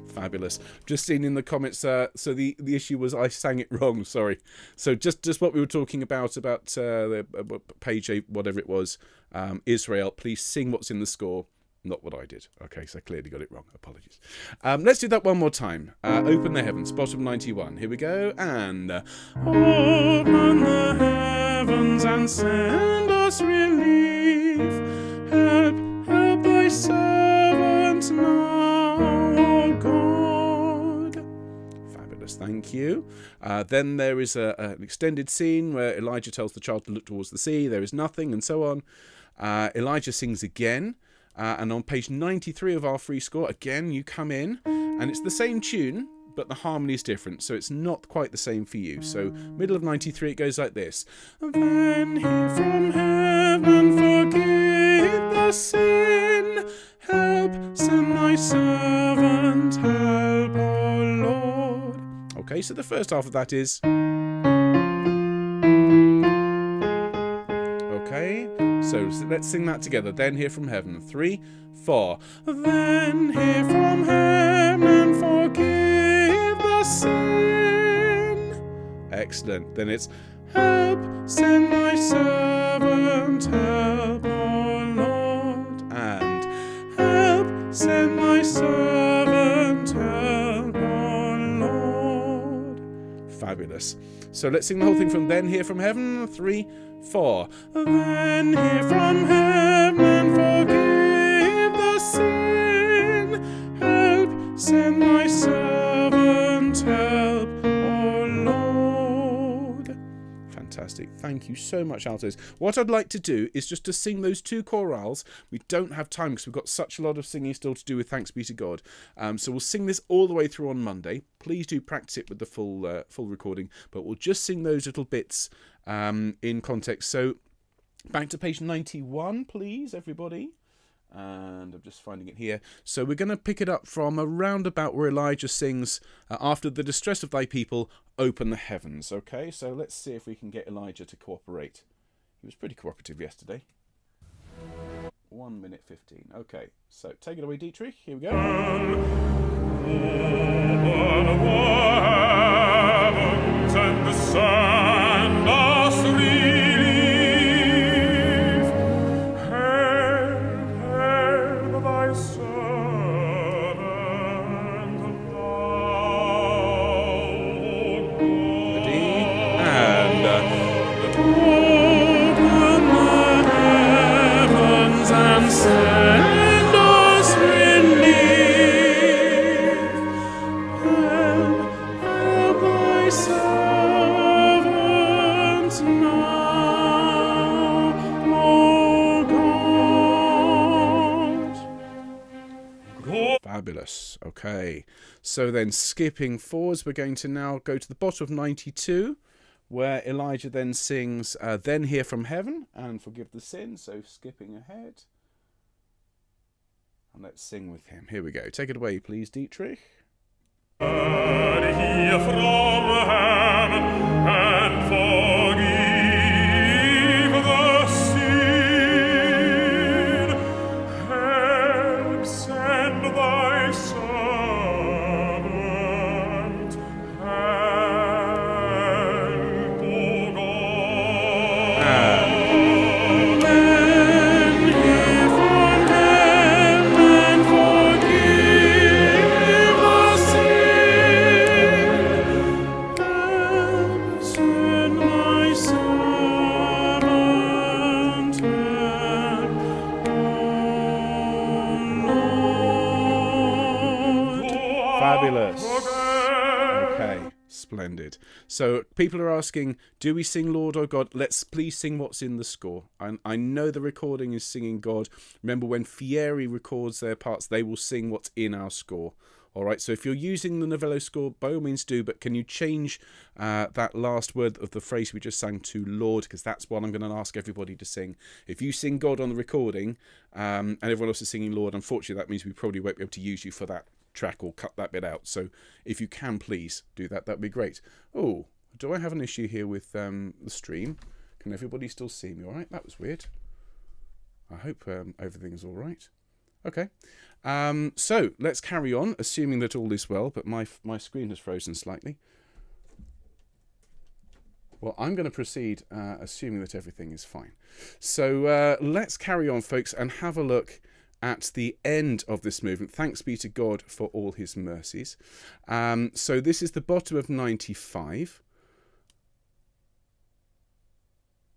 Speaker 1: Fabulous. Just seen in the comments, so the issue was I sang it wrong, sorry. So just what we were talking about the page 8, whatever it was, Israel, please sing what's in the score, not what I did. Okay, so I clearly got it wrong. Apologies. Let's do that one more time. Open the heavens, bottom 91. Here we go, and open the heavens and send us relief. Help thy servant now, O God. Fabulous, thank you. Then there is an extended scene where Elijah tells the child to look towards the sea. There is nothing, and so on. Elijah sings again. And on page 93 of our free score, again, you come in, and it's the same tune, but the harmony is different, so it's not quite the same for you. So, middle of 93, it goes like this. Then hear from heaven, forgive the sin. Help, send thy servant, help, O Lord. Okay, so the first half of that is... Okay, so let's sing that together. Then hear from heaven. 3, 4. Then hear from heaven, forgive the sin. Excellent. Then it's help, send thy servant, help, O Lord. And help, send thy servant, help, O Fabulous. So let's sing the whole thing from Then Hear From Heaven. 3, 4. Then hear from heaven, forgive the sin. Help, send thy servant, help, O Lord. Fantastic. Thank you so much, altos. What I'd like to do is just to sing those 2 chorales. We don't have time because we've got such a lot of singing still to do with Thanks Be to God. So we'll sing this all the way through on Monday. Please do practice it with the full recording, but we'll just sing those little bits in context. So back to page 91, please, everybody. And I'm just finding it here. So we're going to pick it up from around about where Elijah sings, after the distress of thy people, open the heavens. Okay, so let's see if we can get Elijah to cooperate. He was pretty cooperative yesterday. 1 minute 15. Okay, so take it away, Dietrich. Here we go.
Speaker 3: Open the heavens and the sand us relief. Hail thy servant thou,
Speaker 1: Ready? And
Speaker 3: open the heavens and send us relief. Help thy servants now, O God.
Speaker 1: fabulous. Okay, so then skipping forwards, we're going to now go to the bottom of 92, where Elijah then sings, Then Hear From Heaven, and forgive the sin. So skipping ahead. And let's sing with him. Here we go. Take it away, please, Dietrich.
Speaker 3: Hear from heaven and forgive the sin. Help, send thy servant. Help, O God. Then hear from heaven and forgive the sin. Help, send thy servant. Help, O Lord.
Speaker 1: Fabulous. Okay, splendid. So people are asking, do we sing Lord or God? Let's please sing what's in the score. I know the recording is singing God. Remember, when Fieri records their parts, they will sing what's in our score. All right, so if you're using the Novello score, by all means do, but can you change that last word of the phrase we just sang to Lord, because that's what I'm going to ask everybody to sing. If you sing God on the recording and everyone else is singing Lord, unfortunately that means we probably won't be able to use you for that track or cut that bit out. So if you can, please do that. That'd be great. Oh, do I have an issue here with the stream? Can everybody still see me all right? That was weird. I hope everything's all right. Okay. So let's carry on, assuming that all is well, but my screen has frozen slightly. Well, I'm going to proceed assuming that everything is fine. So let's carry on, folks, and have a look at the end of this movement. Thanks be to God for all his mercies. So this is the bottom of 95.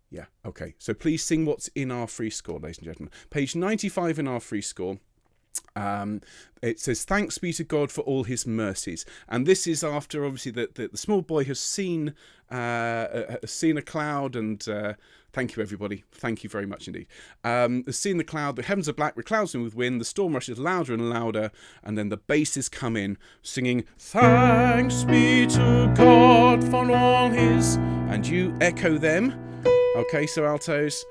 Speaker 1: Yeah, okay. So please sing what's in our free score, ladies and gentlemen. Page 95 in our free score. It says, thanks be to God for all his mercies. And this is after, obviously, the small boy has seen a cloud, and thank you, everybody. Thank you very much indeed. Has seen the cloud, the heavens are black with clouds and with wind, the storm rushes louder and louder, and then the basses come in, singing, thanks be to God for all his... And you echo them. Okay, so altos,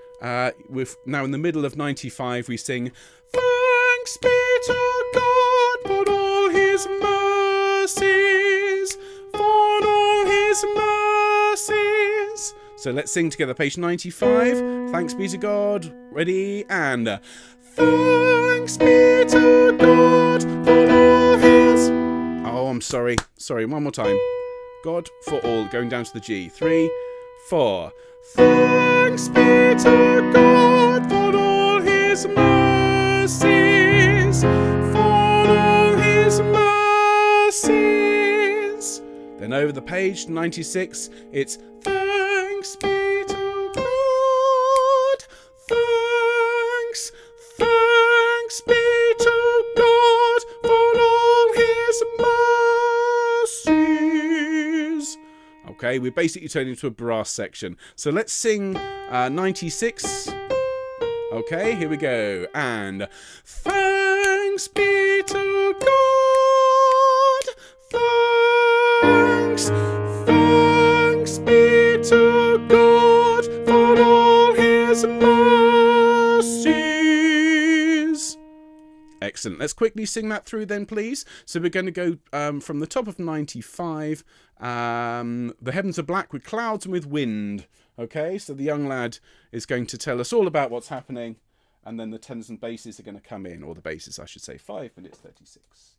Speaker 1: we're now in the middle of 95, we sing, thanks be to God for all his mercies, for all his mercies. So let's sing together, page 95, thanks be to God, ready, and thanks be to God for all his... Oh, I'm sorry, one more time. God for all, going down to the G, 3, 4. Thanks be to God for all his mercies, for all his mercies. Then And over the page, 96, it's thanks be to God, thanks be to God for all his mercies. Okay, we're basically turning into a brass section. So let's sing 96. Okay, here we go. And thanks be to God. Thanks be to God for all his mercies. Excellent. Let's quickly sing that through then, please. So we're going to go from the top of 95. The heavens are black with clouds and with wind. Okay, so the young lad is going to tell us all about what's happening, and then the tenors and basses are going to come in, or the basses, I should say. 5 minutes 36.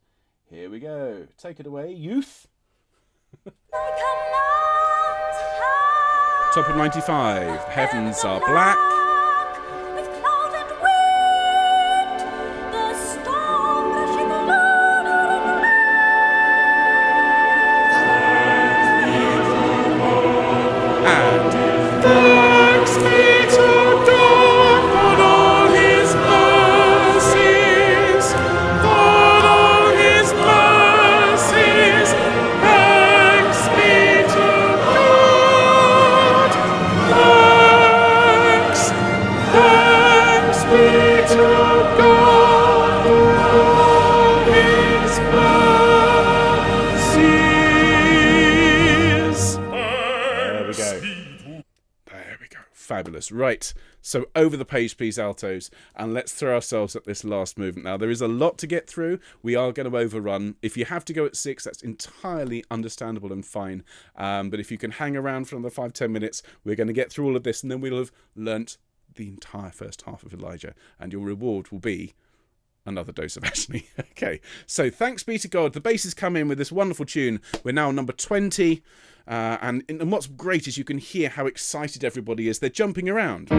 Speaker 1: Here we go. Take it away, youth. Top of 95. Heavens are black. Thanks be to God for all his mercies, for all his mercies. Thanks be to God. Thanks be to God for all his mercies. There we go. There we go. Fabulous. Right. So over the page, please, altos, and let's throw ourselves at this last movement. Now, there is a lot to get through. We are going to overrun. If you have to go at 6, that's entirely understandable and fine. But if you can hang around for another 5-10 minutes, we're going to get through all of this, and then we'll have learnt the entire first half of Elijah, and your reward will be another dose of Ashley. Okay, so thanks be to God. The basses come in with this wonderful tune. We're now on number 20. And what's great is you can hear how excited everybody is. They're jumping around.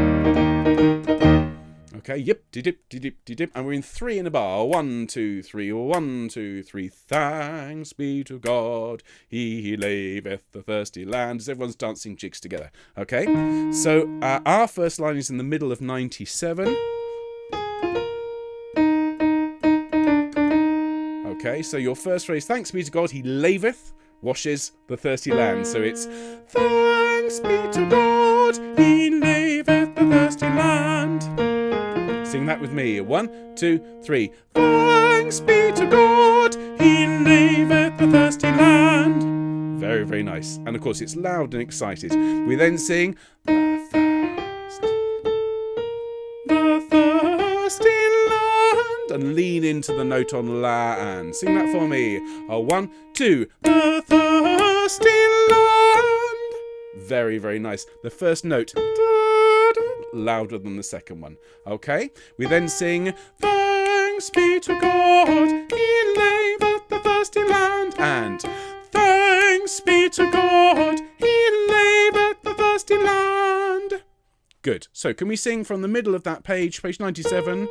Speaker 1: Okay, yip, dip, dip, and we're in 3 in a bar. 1, 2, 3, 1, 2, 3. Thanks be to God, he laveth the thirsty land. As everyone's dancing jigs together. Okay, so our first line is in the middle of 97. Okay, so your first phrase, thanks be to God, he laveth, washes the thirsty land. So it's thanks be to God, he laveth the thirsty land. Sing that with me. 1, 2, 3. Thanks be to God, he laveth the thirsty land. Very, very nice. And of course it's loud and excited. We then sing the thirsty land, and lean into the note on land. Sing that for me. 1, 2. The thirsty land. Very, very nice. The first note louder than the second one. Okay. We then sing thanks be to God, he laveth the thirsty land. And thanks be to God, he laveth the thirsty land. Good. So can we sing from the middle of that page, page 97?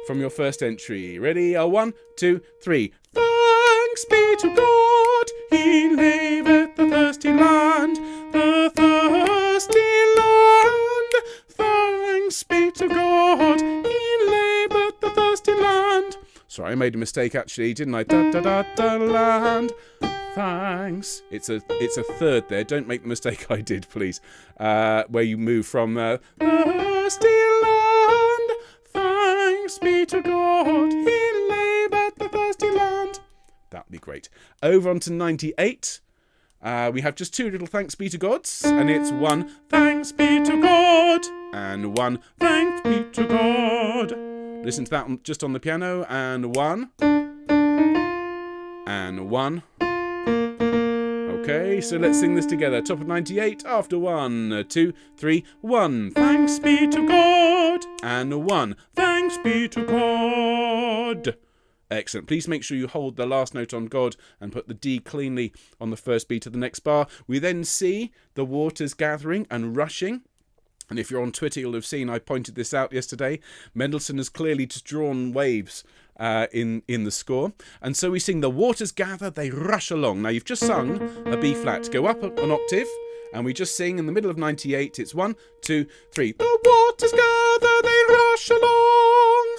Speaker 1: From your first entry. Ready? 1, 2, 3. Thanks be to God, he laveth the thirsty land. The thirsty land. Thanks be to God, he laveth the thirsty land. Sorry, I made a mistake actually, didn't I? Da da da da land. Thanks. It's a third there. Don't make the mistake I did, please. Where you move from thirsty land. Thanks be to God, he laveth the thirsty land. That'd be great. Over onto 98. We have just 2 little thanks be to gods, and it's 1 thanks be to God, and 1 thanks be to God. Listen to that one just on the piano, and 1, and 1. Okay, so let's sing this together. Top of 98, after 1, 2, 3, 1. Thanks be to God, and 1. Thanks be to God. Excellent. Please make sure you hold the last note on God and put the D cleanly on the first beat of the next bar. We then see the waters gathering and rushing. And if you're on Twitter, you'll have seen I pointed this out yesterday. Mendelssohn has clearly just drawn waves in the score. And so we sing the waters gather, they rush along. Now you've just sung a B flat. Go up an octave, and we just sing in the middle of 98. It's 1, 2, 3. The waters gather, they rush along.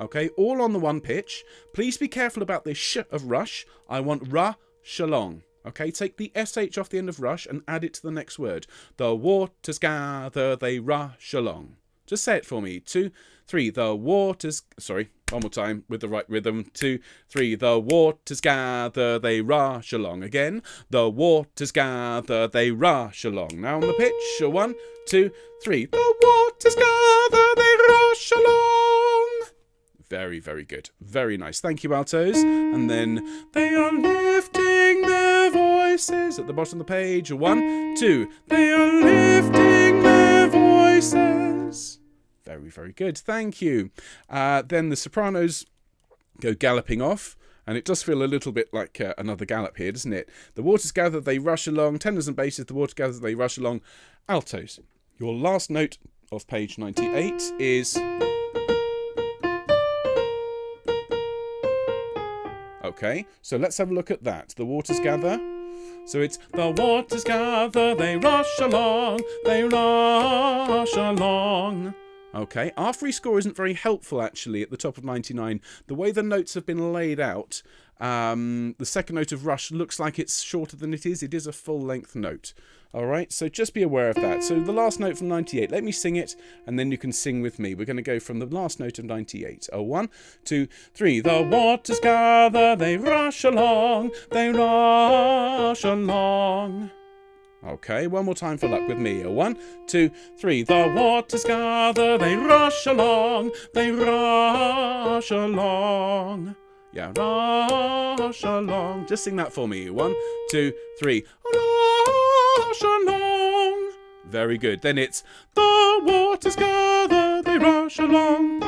Speaker 1: Okay, all on the one pitch. Please be careful about this sh of rush. I want rush along. Okay, take the sh off the end of rush and add it to the next word. The waters gather, they rush along. Just say it for me. 2, 3. The waters... Sorry, one more time with the right rhythm. 2, 3. The waters gather, they rush along. Again. The waters gather, they rush along. Now on the pitch. 1, 2, 3. The waters gather, they rush along. Very, very good. Very nice. Thank you, altos. And then they are lifting their voices at the bottom of the page. 1, 2. They are lifting their voices. Very, very good. Thank you. Then the sopranos go galloping off. And it does feel a little bit like another gallop here, doesn't it? The waters gather, they rush along. Tenors and basses, the waters gather, they rush along. Altos. Your last note of page 98 is... Okay, so let's have a look at that. The waters gather. So it's the waters gather, they rush along, they rush along. Okay, our free score isn't very helpful actually at the top of 99. The way the notes have been laid out, the second note of rush looks like it's shorter than it is. It is a full-length note. All right, so just be aware of that. So the last note from 98, let me sing it, and then you can sing with me. We're going to go from the last note of 98. 1, 2, 3. The waters gather, they rush along, they rush along. Okay, one more time for luck with me. 1, 2, 3. The waters gather, they rush along, they rush along. Yeah, rush along. Just sing that for me. 1, 2, 3. Rush along. Very good. Then it's the waters gather, they rush along.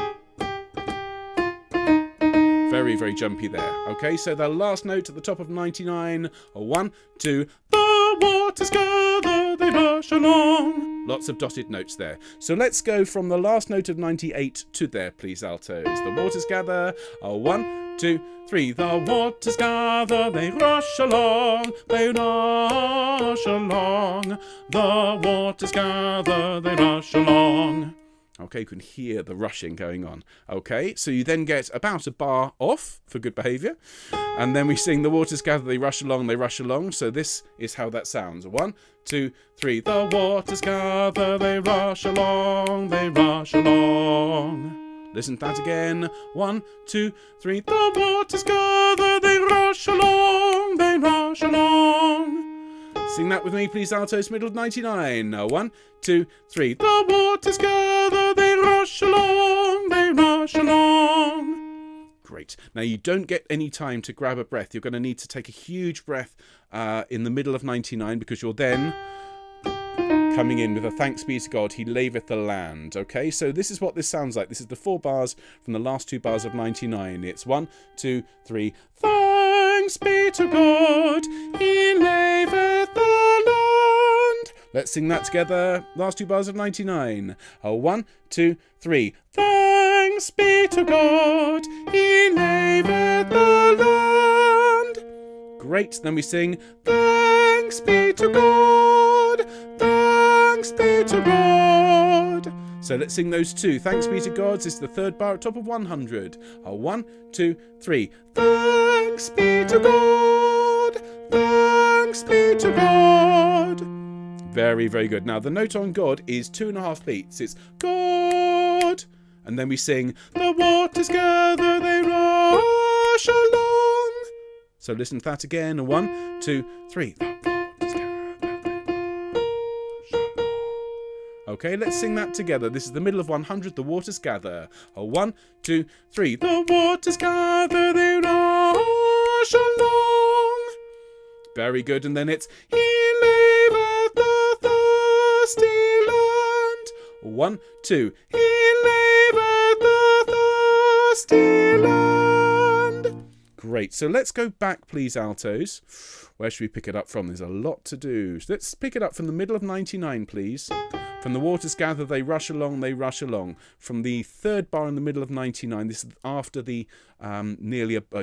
Speaker 1: Very, very jumpy there. Okay, so the last note at the top of 99. 1, 2. The waters gather, they rush along. Lots of dotted notes there. So let's go from the last note of 98 to there, please, altos. The waters gather. 1, 2, 3. The waters gather, they rush along, they rush along. The waters gather, they rush along. Okay, you can hear the rushing going on. Okay, so you then get about a bar off for good behaviour. And then we sing the waters gather, they rush along, they rush along. So this is how that sounds. 1, 2, 3. The waters gather, they rush along, they rush along. Listen to that again. 1, 2, 3. The waters gather, they rush along, they rush along. Sing that with me, please, altos, middle of 99. 1, 2, 3. The waters gather, they rush along, they rush along. Great. Now, you don't get any time to grab a breath. You're going to need to take a huge breath in the middle of 99 because you're then coming in with a thanks be to God, he laveth the land. Okay, so this is what this sounds like. This is the 4 bars from the last 2 bars of 99. It's 1, 2, 3. Thanks be to God, he laveth the land. Let's sing that together. Last 2 bars of 99. 1, 2, 3. Thanks be to God, he laveth the land. Great. Then we sing, thanks be to God, thanks be to God. So let's sing those 2. Thanks be to God. This is the 3rd bar at top of 100. 1, 2, 3. Thanks be to God, thanks be to God. Very, very good. Now the note on God is 2.5 beats. It's God. And then we sing, the waters gather, they rush along. So listen to that again. 1, 2, 3. Okay, let's sing that together. This is the middle of 100. The waters gather. 1, 2, 3. The waters gather, they rush along. Very good. And then it's, he laveth the thirsty land. 1, 2. He laveth the thirsty land. Great. So let's go back, please, altos. Where should we pick it up from? There's a lot to do. So let's pick it up from the middle of 99, please. From the waters gather, they rush along, they rush along. From the third bar in the middle of 99, this is after the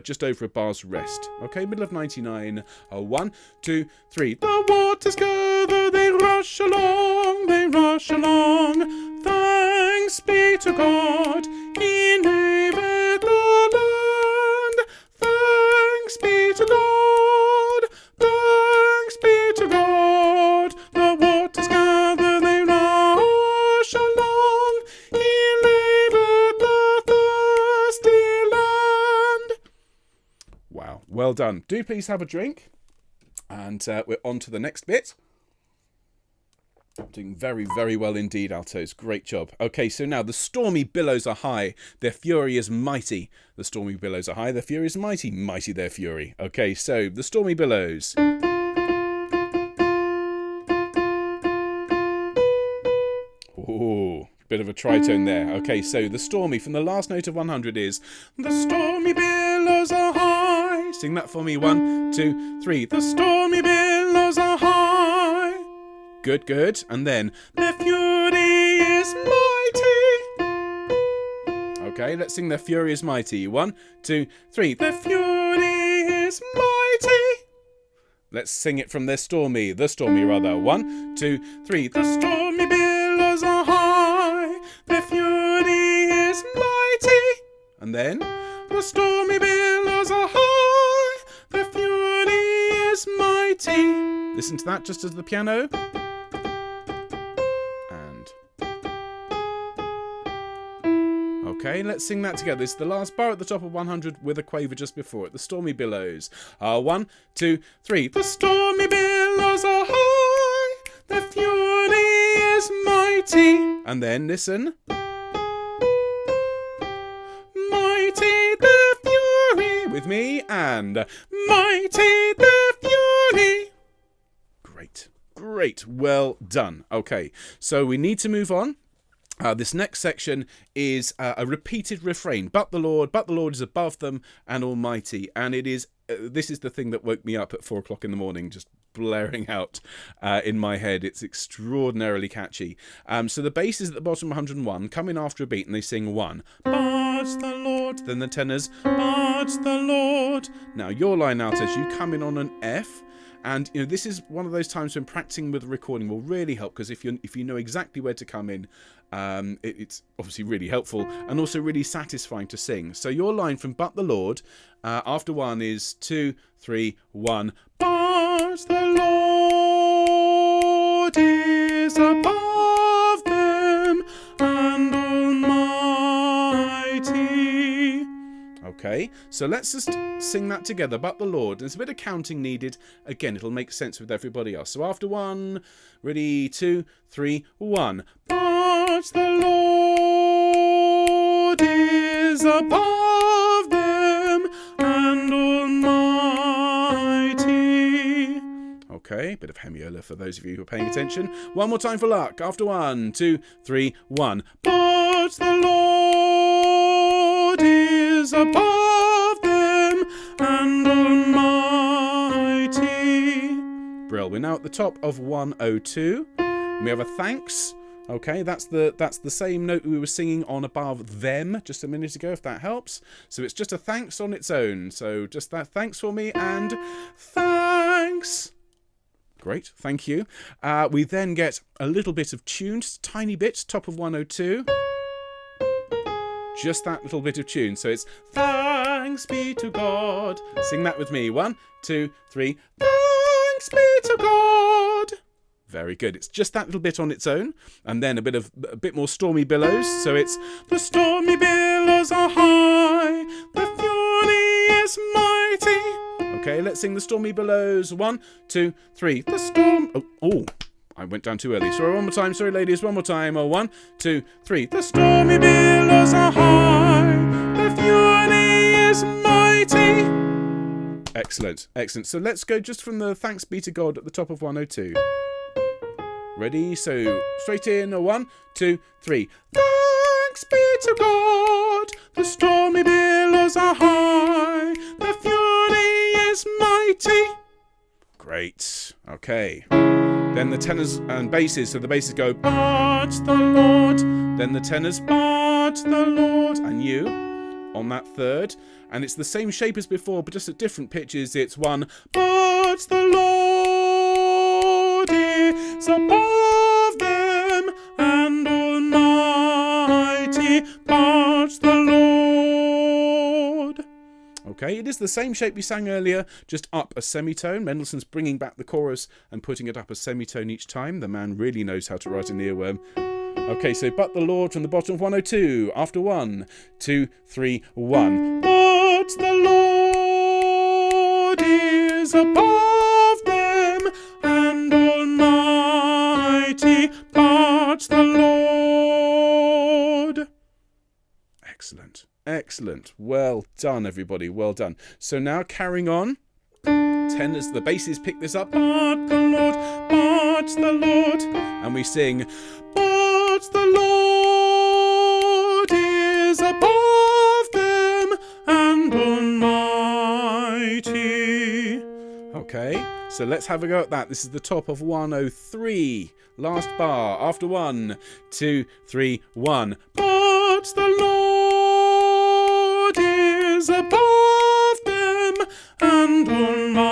Speaker 1: just over a bar's rest. Okay, middle of 99. 1, 2, 3. The waters gather, they rush along, they rush along. Thanks be to God, He made the land. Thanks be to God, thanks be to God. The waters gather, they rush along. He labored the thirsty land. Wow, well done. Do please have a drink. And we're on to the next bit. Doing very, very well indeed, altos. Great job. Okay, so now the stormy billows are high. Their fury is mighty. The stormy billows are high. Their fury is mighty. Mighty their fury. Okay, so the stormy billows. Ooh, bit of a tritone there. Okay, so the stormy from the last note of 100 is the stormy billows are high. Sing that for me. 1, 2, 3. The stormy billows are high. Good, good. And then their fury is mighty. Okay, let's sing their fury is mighty. 1, 2, 3. Their fury is mighty. Let's sing it from the stormy rather. 1, 2, 3. The stormy billows are high. Their fury is mighty. And then the stormy billows are high. Their fury is mighty. Listen to that just as the piano. Okay, let's sing that together. This is the last bar at the top of 100 with a quaver just before it. The stormy billows. 1, 2, 3. The stormy billows are high. The fury is mighty. And then listen. Mighty the fury. With me. And mighty the fury. Great. Great. Well done. Okay, so we need to move on. This next section is a repeated refrain. But the Lord is above them and almighty. And it is this is the thing that woke me up at 4 o'clock in the morning, just blaring out in my head. It's extraordinarily catchy. So the bass is at the bottom of 101, come in after a beat, and they sing 1. But the Lord. Then the tenors. But the Lord. Now your line out as you come in on an F. And you know, this is one of those times when practicing with the recording will really help, because if you know exactly where to come in, it's obviously really helpful and also really satisfying to sing. So your line from But the Lord after 1 is 2, 3, 1. But the Lord is above them and almighty. Okay, so let's just sing that together. But the Lord. There's a bit of counting needed. Again, it'll make sense with everybody else. So after 1, ready, 2, 3, 1. But the Lord is above them and almighty. Okay, bit of hemiola for those of you who are paying attention. One more time for luck. After 1, 2, 3, 1. But the Lord is above them and almighty. Brill. We're now at the top of 102. We have a thanks. Okay, that's the same note we were singing on above them just a minute ago, if that helps. So it's just a thanks on its own. So just that thanks for me and thanks. Great, thank you. We then get a little bit of tune, just a tiny bit, top of 102. Just that little bit of tune. So it's thanks be to God. Sing that with me. 1, 2, 3. Thanks be to God. Very good. It's just that little bit on its own, and then a bit more stormy billows. So it's the stormy billows are high, the fury is mighty. Okay, let's sing the stormy billows. 1, 2, 3. The storm. Oh, I went down too early. Sorry, one more time. Sorry, ladies. One more time. 1, 2, 3. The stormy billows are high, the fury is mighty. Excellent, excellent. So let's go just from the thanks be to God at the top of 102. Ready? So straight in. 1, 2, 3. Thanks be to God. The stormy billows are high. The fury is mighty. Great. Okay. Then the tenors and basses. So the basses go, but the Lord. Then the tenors, but the Lord. And you on that third. And it's the same shape as before, but just at different pitches. It's one, but the Lord is above them and almighty, but the Lord. Okay, it is the same shape we sang earlier, just up a semitone. Mendelssohn's bringing back the chorus and putting it up a semitone each time. The man really knows how to write an earworm. Okay, so but the Lord from the bottom of 102. After 1, 2, 3, 1. But the Lord is above them and almighty, but the Lord. Excellent. Excellent. Well done, everybody. Well done. So now carrying on. Tenors, the basses pick this up. But the Lord, but the Lord. And we sing, but the Lord is above them and almighty. Okay, so let's have a go at that. This is the top of 103. Last bar. After 1, 2, 3, 1. But the Lord is above them and almighty.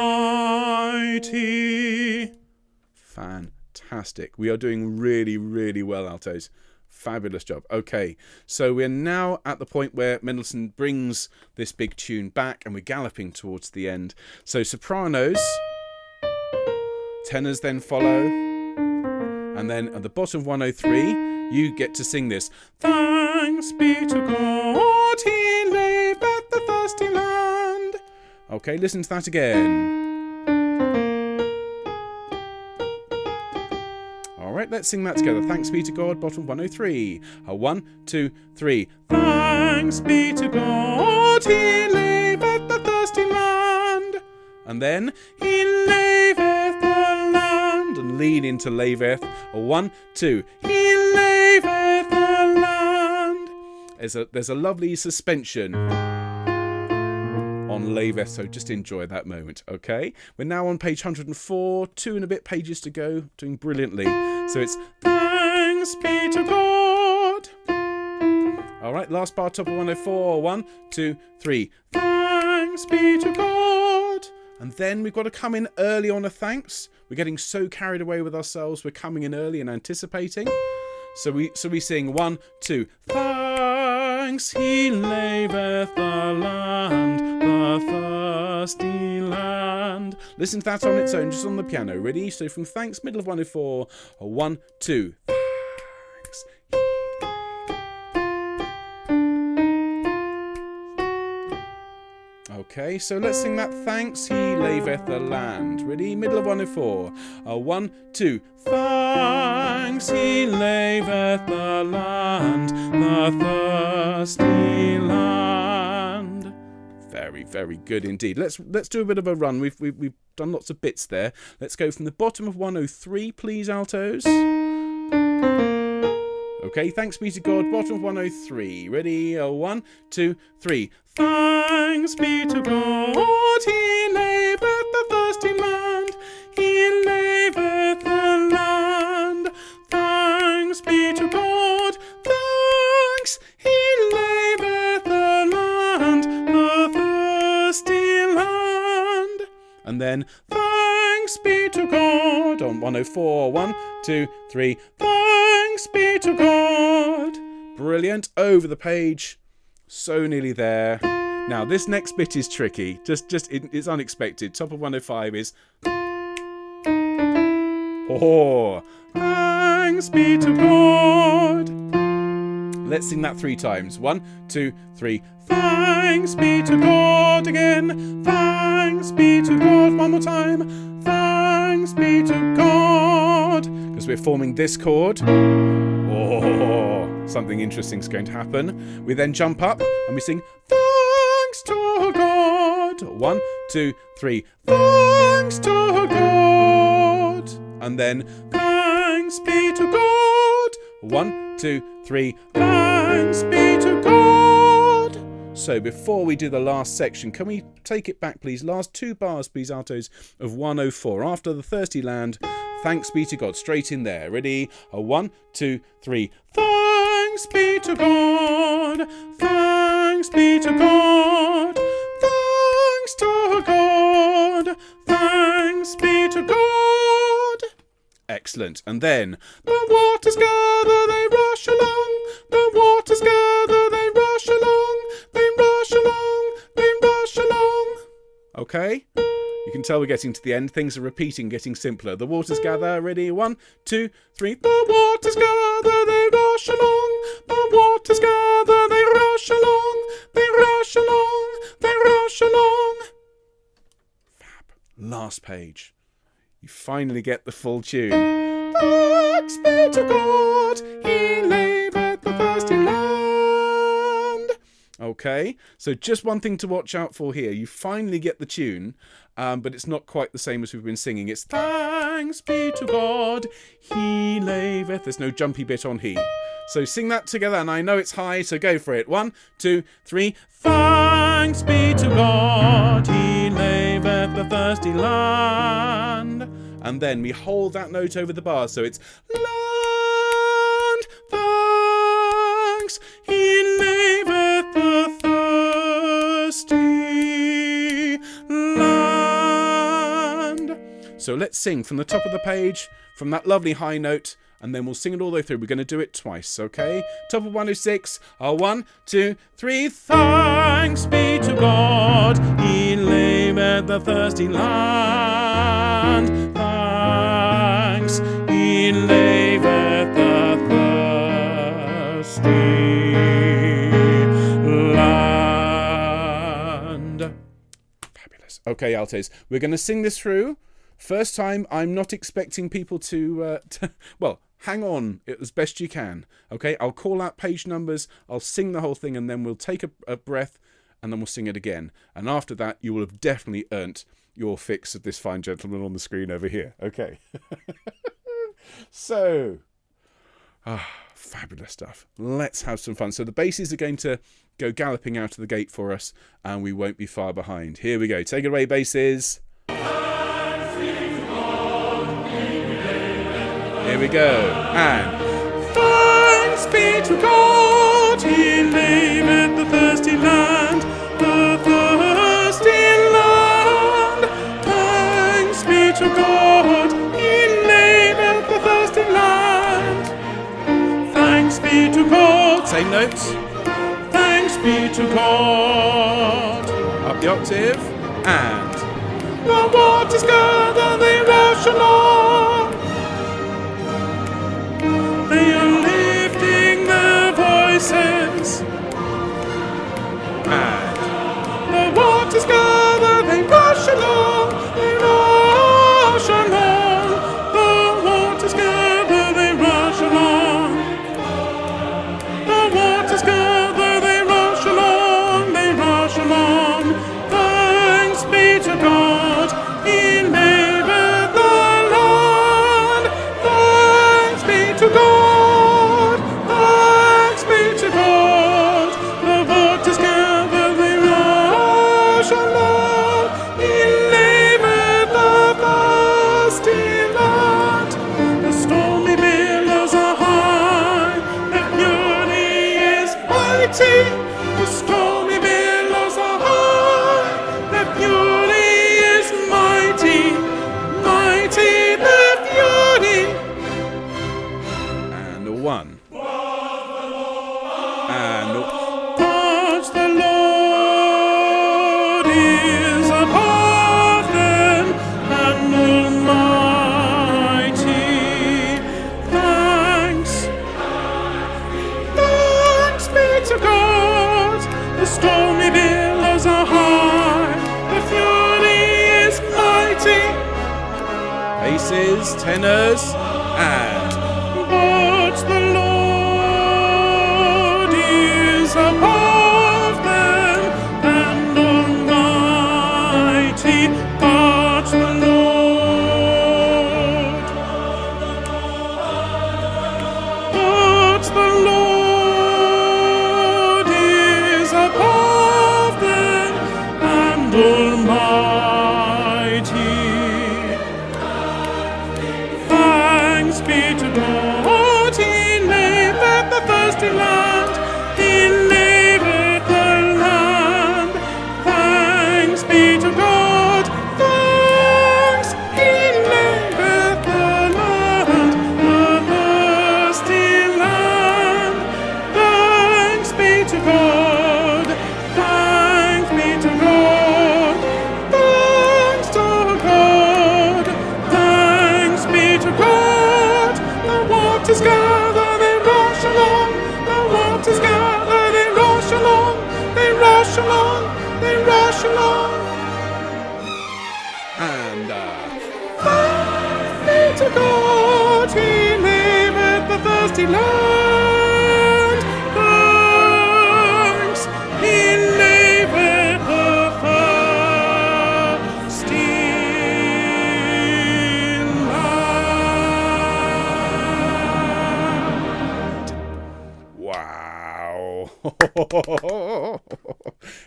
Speaker 1: Fantastic. We are doing really, really well, altos. Fabulous job. Okay, so we're now at the point where Mendelssohn brings this big tune back and we're galloping towards the end. So sopranos, tenors then follow, and then at the bottom of 103, you get to sing this. Thanks be to God, he laveth the thirsty land. Okay, listen to that again. All right, let's sing that together. Thanks be to God, bottom 103. 1, 2, 3. Thanks be to God, he laveth the thirsty land. And then, he laveth the land. And lean into laveth. 1, 2. He laveth the land. There's a lovely suspension on laveth, so just enjoy that moment, okay? We're now on page 104, 2 and a bit pages to go, doing brilliantly. So it's thanks be to God. All right, last bar, top of 104. 1, 2, 3. Thanks be to God. And then we've got to come in early on a thanks. We're getting so carried away with ourselves. We're coming in early and anticipating. So we sing 1, 2. Thanks he laveth the land, the thirsty land. Listen to that on its own, just on the piano. Ready? So from thanks, middle of 104. 1, 2. Thanks. Okay, so let's sing that. Thanks he laveth the land. Ready? Middle of 104. 1, 2. Thanks he laveth the land, the thirsty land. Very, very good indeed. Let's do a bit of a run. We've done lots of bits there. Let's go from the bottom of 103, please, altos. Okay, thanks be to God, bottom of 103. Ready? 1, 2, 3. Thanks be to God, he laveth the thirsty land. He laveth the land. Thanks be to God. Thanks, he laveth the land, the thirsty land. And then, thanks be to God on 104. 1, 2, 3. Thanks be to God. Brilliant. Over the page. So nearly there. Now, this next bit is tricky. It's unexpected. Top of 105 is... Oh, thanks be to God. Let's sing that 3 times. 1, 2, 3. Thanks be to God again. Thanks be to God. One more time. Thanks be to God. Because we're forming this chord. Oh, something interesting is going to happen. We then jump up and we sing thanks to God. 1, 2, 3. Thanks to God. And then thanks be to God. 1, 2, 3. Thanks be to God. So before we do the last section, can we take it back, please? Last 2 bars, please, altos, of 104. After the thirsty land, thanks be to God. Straight in there. Ready? 1, 2, 3. Thanks be to God. Thanks be to God. Thanks to God. Thanks be to God. Excellent. And then the waters gather, they rush along. The waters gather, they rush along. They rush along. They rush along. Okay? You can tell we're getting to the end. Things are repeating, getting simpler. The waters gather. Ready? 1, 2, 3. The waters gather, they rush along. The waters gather, they rush along. They rush along. They rush along. Fab. Last page. You finally get the full tune. Thanks be to God, he laboured the thirsty land. Okay, so just one thing to watch out for here. You finally get the tune, but it's not quite the same as we've been singing. It's thanks be to God, he laboured. There's no jumpy bit on he. So sing that together, and I know it's high, so go for it. 1, 2, 3. Thanks be to God, he laboured the thirsty land. And then we hold that note over the bar, so it's land, thanks, he laboured the thirsty land. So let's sing from the top of the page, from that lovely high note, and then we'll sing it all the way through. We're going to do it twice, okay? Top of 106. 1, 2, 3. Thanks be to God, he laboured the thirsty land. Thanks, he laboured the thirsty land. Fabulous. Okay, altos, we're going to sing this through. First time, I'm not expecting people to well, hang on as best you can. Okay, I'll call out page numbers, I'll sing the whole thing, and then we'll take a breath, and then we'll sing it again. And after that, you will have definitely earnt your fix of this fine gentleman on the screen over here. Okay. So, fabulous stuff. Let's have some fun. So the basses are going to go galloping out of the gate for us, and we won't be far behind. Here we go. Take it away, basses. Here we go. And thanks be to God, he laboured the thirsty land, the thirsty land. Thanks be to God, he laboured the thirsty land. Thanks be to God. Same notes. Thanks be to God. Up the octave. And the waters gather, they rush along. They are lifting their voices, and the waters gather, they rush along, they rush along. The waters gather, they rush along. The waters gather, they rush along, they rush along. Thanks be to God, he laboured the land. Thanks be to God. The stormy billows are high, their fury is mighty, mighty their fury. And 1. And but the Lord is above them and almighty. Thanks be to God. The stormy billows are high, the fury is mighty. Basses, tenors, and but the Lord is above them and almighty. But the Lord, but the Lord is above God, he liveth the thirsty land. Thanks, he liveth the thirsty land. Wow.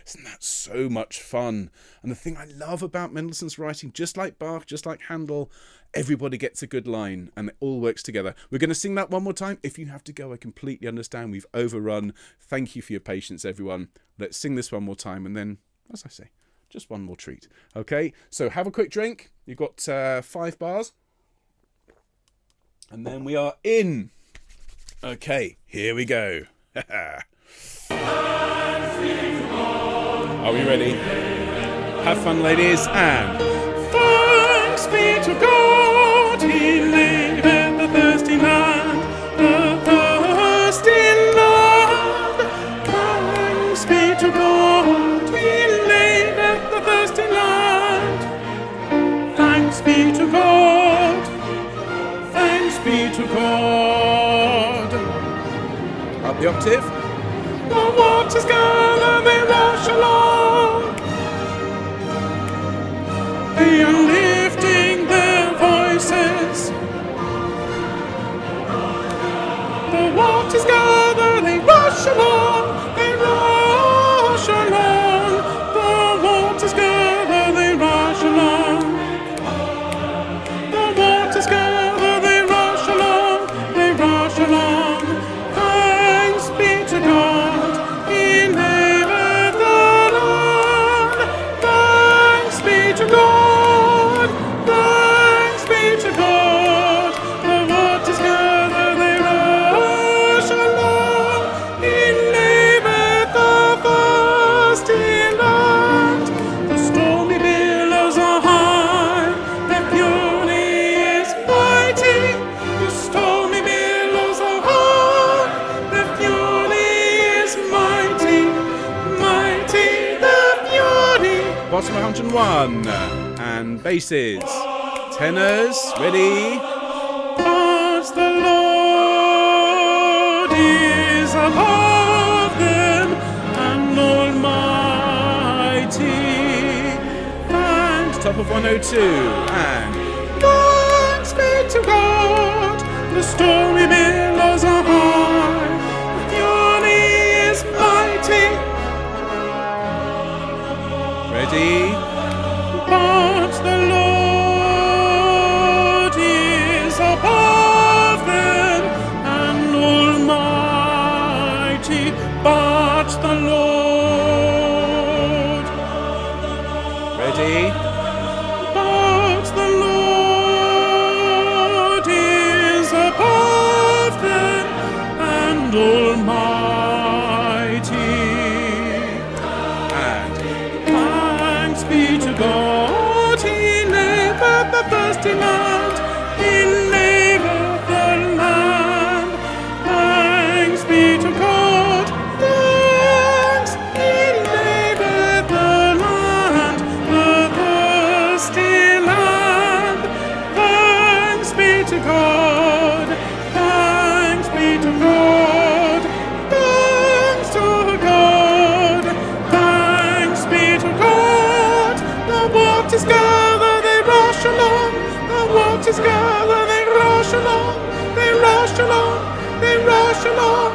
Speaker 1: Isn't that so much fun? And the thing I love about Mendelssohn's writing, just like Bach, just like Handel, everybody gets a good line and it all works together. We're going to sing that one more time. If you have to go, I completely understand. We've overrun. Thank you for your patience, everyone. Let's sing this one more time and then, as I say, just one more treat. Okay, so have a quick drink. You've got 5 bars. And then we are in. Okay, here we go. Are we ready? Have fun, ladies, and thanks be to God, he liveth the thirsty land, the thirsty land. Thanks be to God, he liveth the thirsty land. Thanks be to God, thanks be to God. Up the octave. The waters gather, they rush along. They are lifting their voices. The waters gather, they rush along. They rush along. The waters gather, they rush along. The waters gather, they rush along. They rush along. Thanks be to God. Bottom 101 and basses, tenors, ready? But the Lord is above them and almighty. Thanks, top of 102 and thanks be to God. The stormy billows are high, the fury is mighty. Ready? But the Lord is above them and almighty. But the Lord. Ready? But the Lord is above them and almighty. Be to God, he liveth the thirsty land, he liveth the land. Thanks be to God, thanks, he liveth the land, the thirsty land. Thanks be to God, thanks be to God, thanks to God, thanks be to God. The waters gather, they rush along. The waters gather, they rush along. They rush along. They rush along.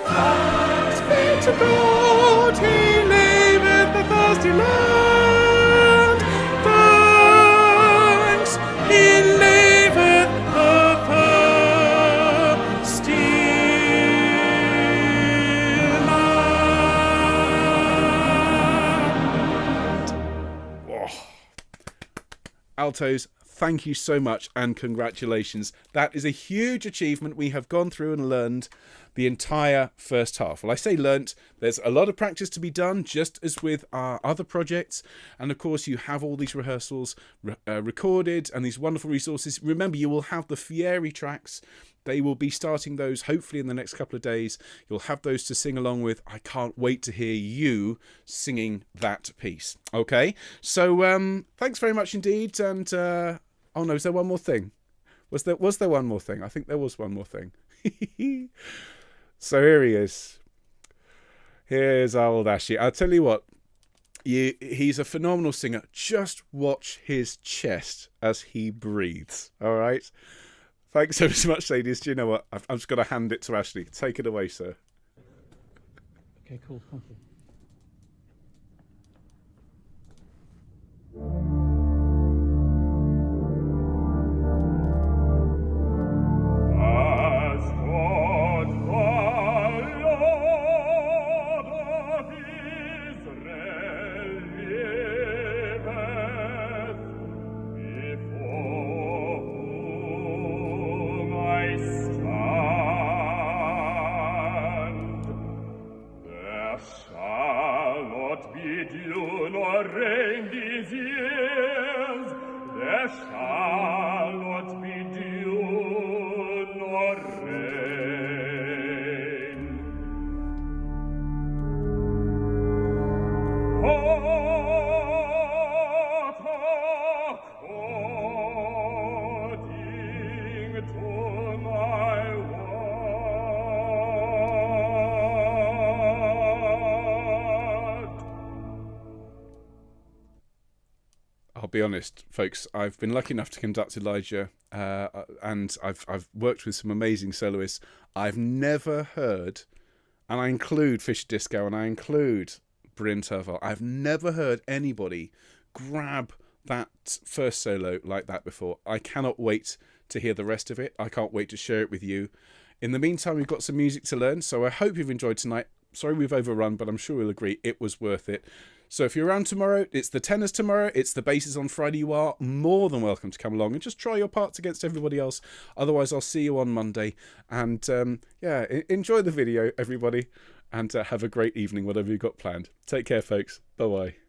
Speaker 1: Thanks be to God, he liveth the thirsty land. Thanks, he liveth the thirsty Altos, thank you so much and congratulations. That is a huge achievement. We have gone through and learned the entire first half. Well, I say learnt, there's a lot of practice to be done, just as with our other projects. And of course, you have all these rehearsals recorded and these wonderful resources. Remember, you will have the Fieri tracks They will be starting those hopefully in the next couple of days. You'll have those to sing along with. I can't wait to hear you singing that piece. Okay, so thanks very much indeed. And oh no, is there one more thing? Was there one more thing? I think there was one more thing. So here he is. Here's our old Ashley. I'll tell you what. He's a phenomenal singer. Just watch his chest as he breathes. All right. Thanks so much, ladies. Do you know what? I'm just going to hand it to Ashley. Take it away, sir.
Speaker 2: Okay, cool. Thank you.
Speaker 1: I'll be honest, folks, I've been lucky enough to conduct Elijah, and I've worked with some amazing soloists. I've never heard, and I include Fisher Disco and I include Bryn Terval, I've never heard anybody grab that first solo like that before. I cannot wait to hear the rest of it. I can't wait to share it with you. In the meantime, we've got some music to learn, so I hope you've enjoyed tonight. Sorry we've overrun, but I'm sure we'll agree it was worth it. So if you're around tomorrow, it's the tenors tomorrow, it's the basses on Friday. You are more than welcome to come along and just try your parts against everybody else. Otherwise, I'll see you on Monday. And yeah, enjoy the video, everybody, and have a great evening, whatever you've got planned. Take care, folks. Bye-bye.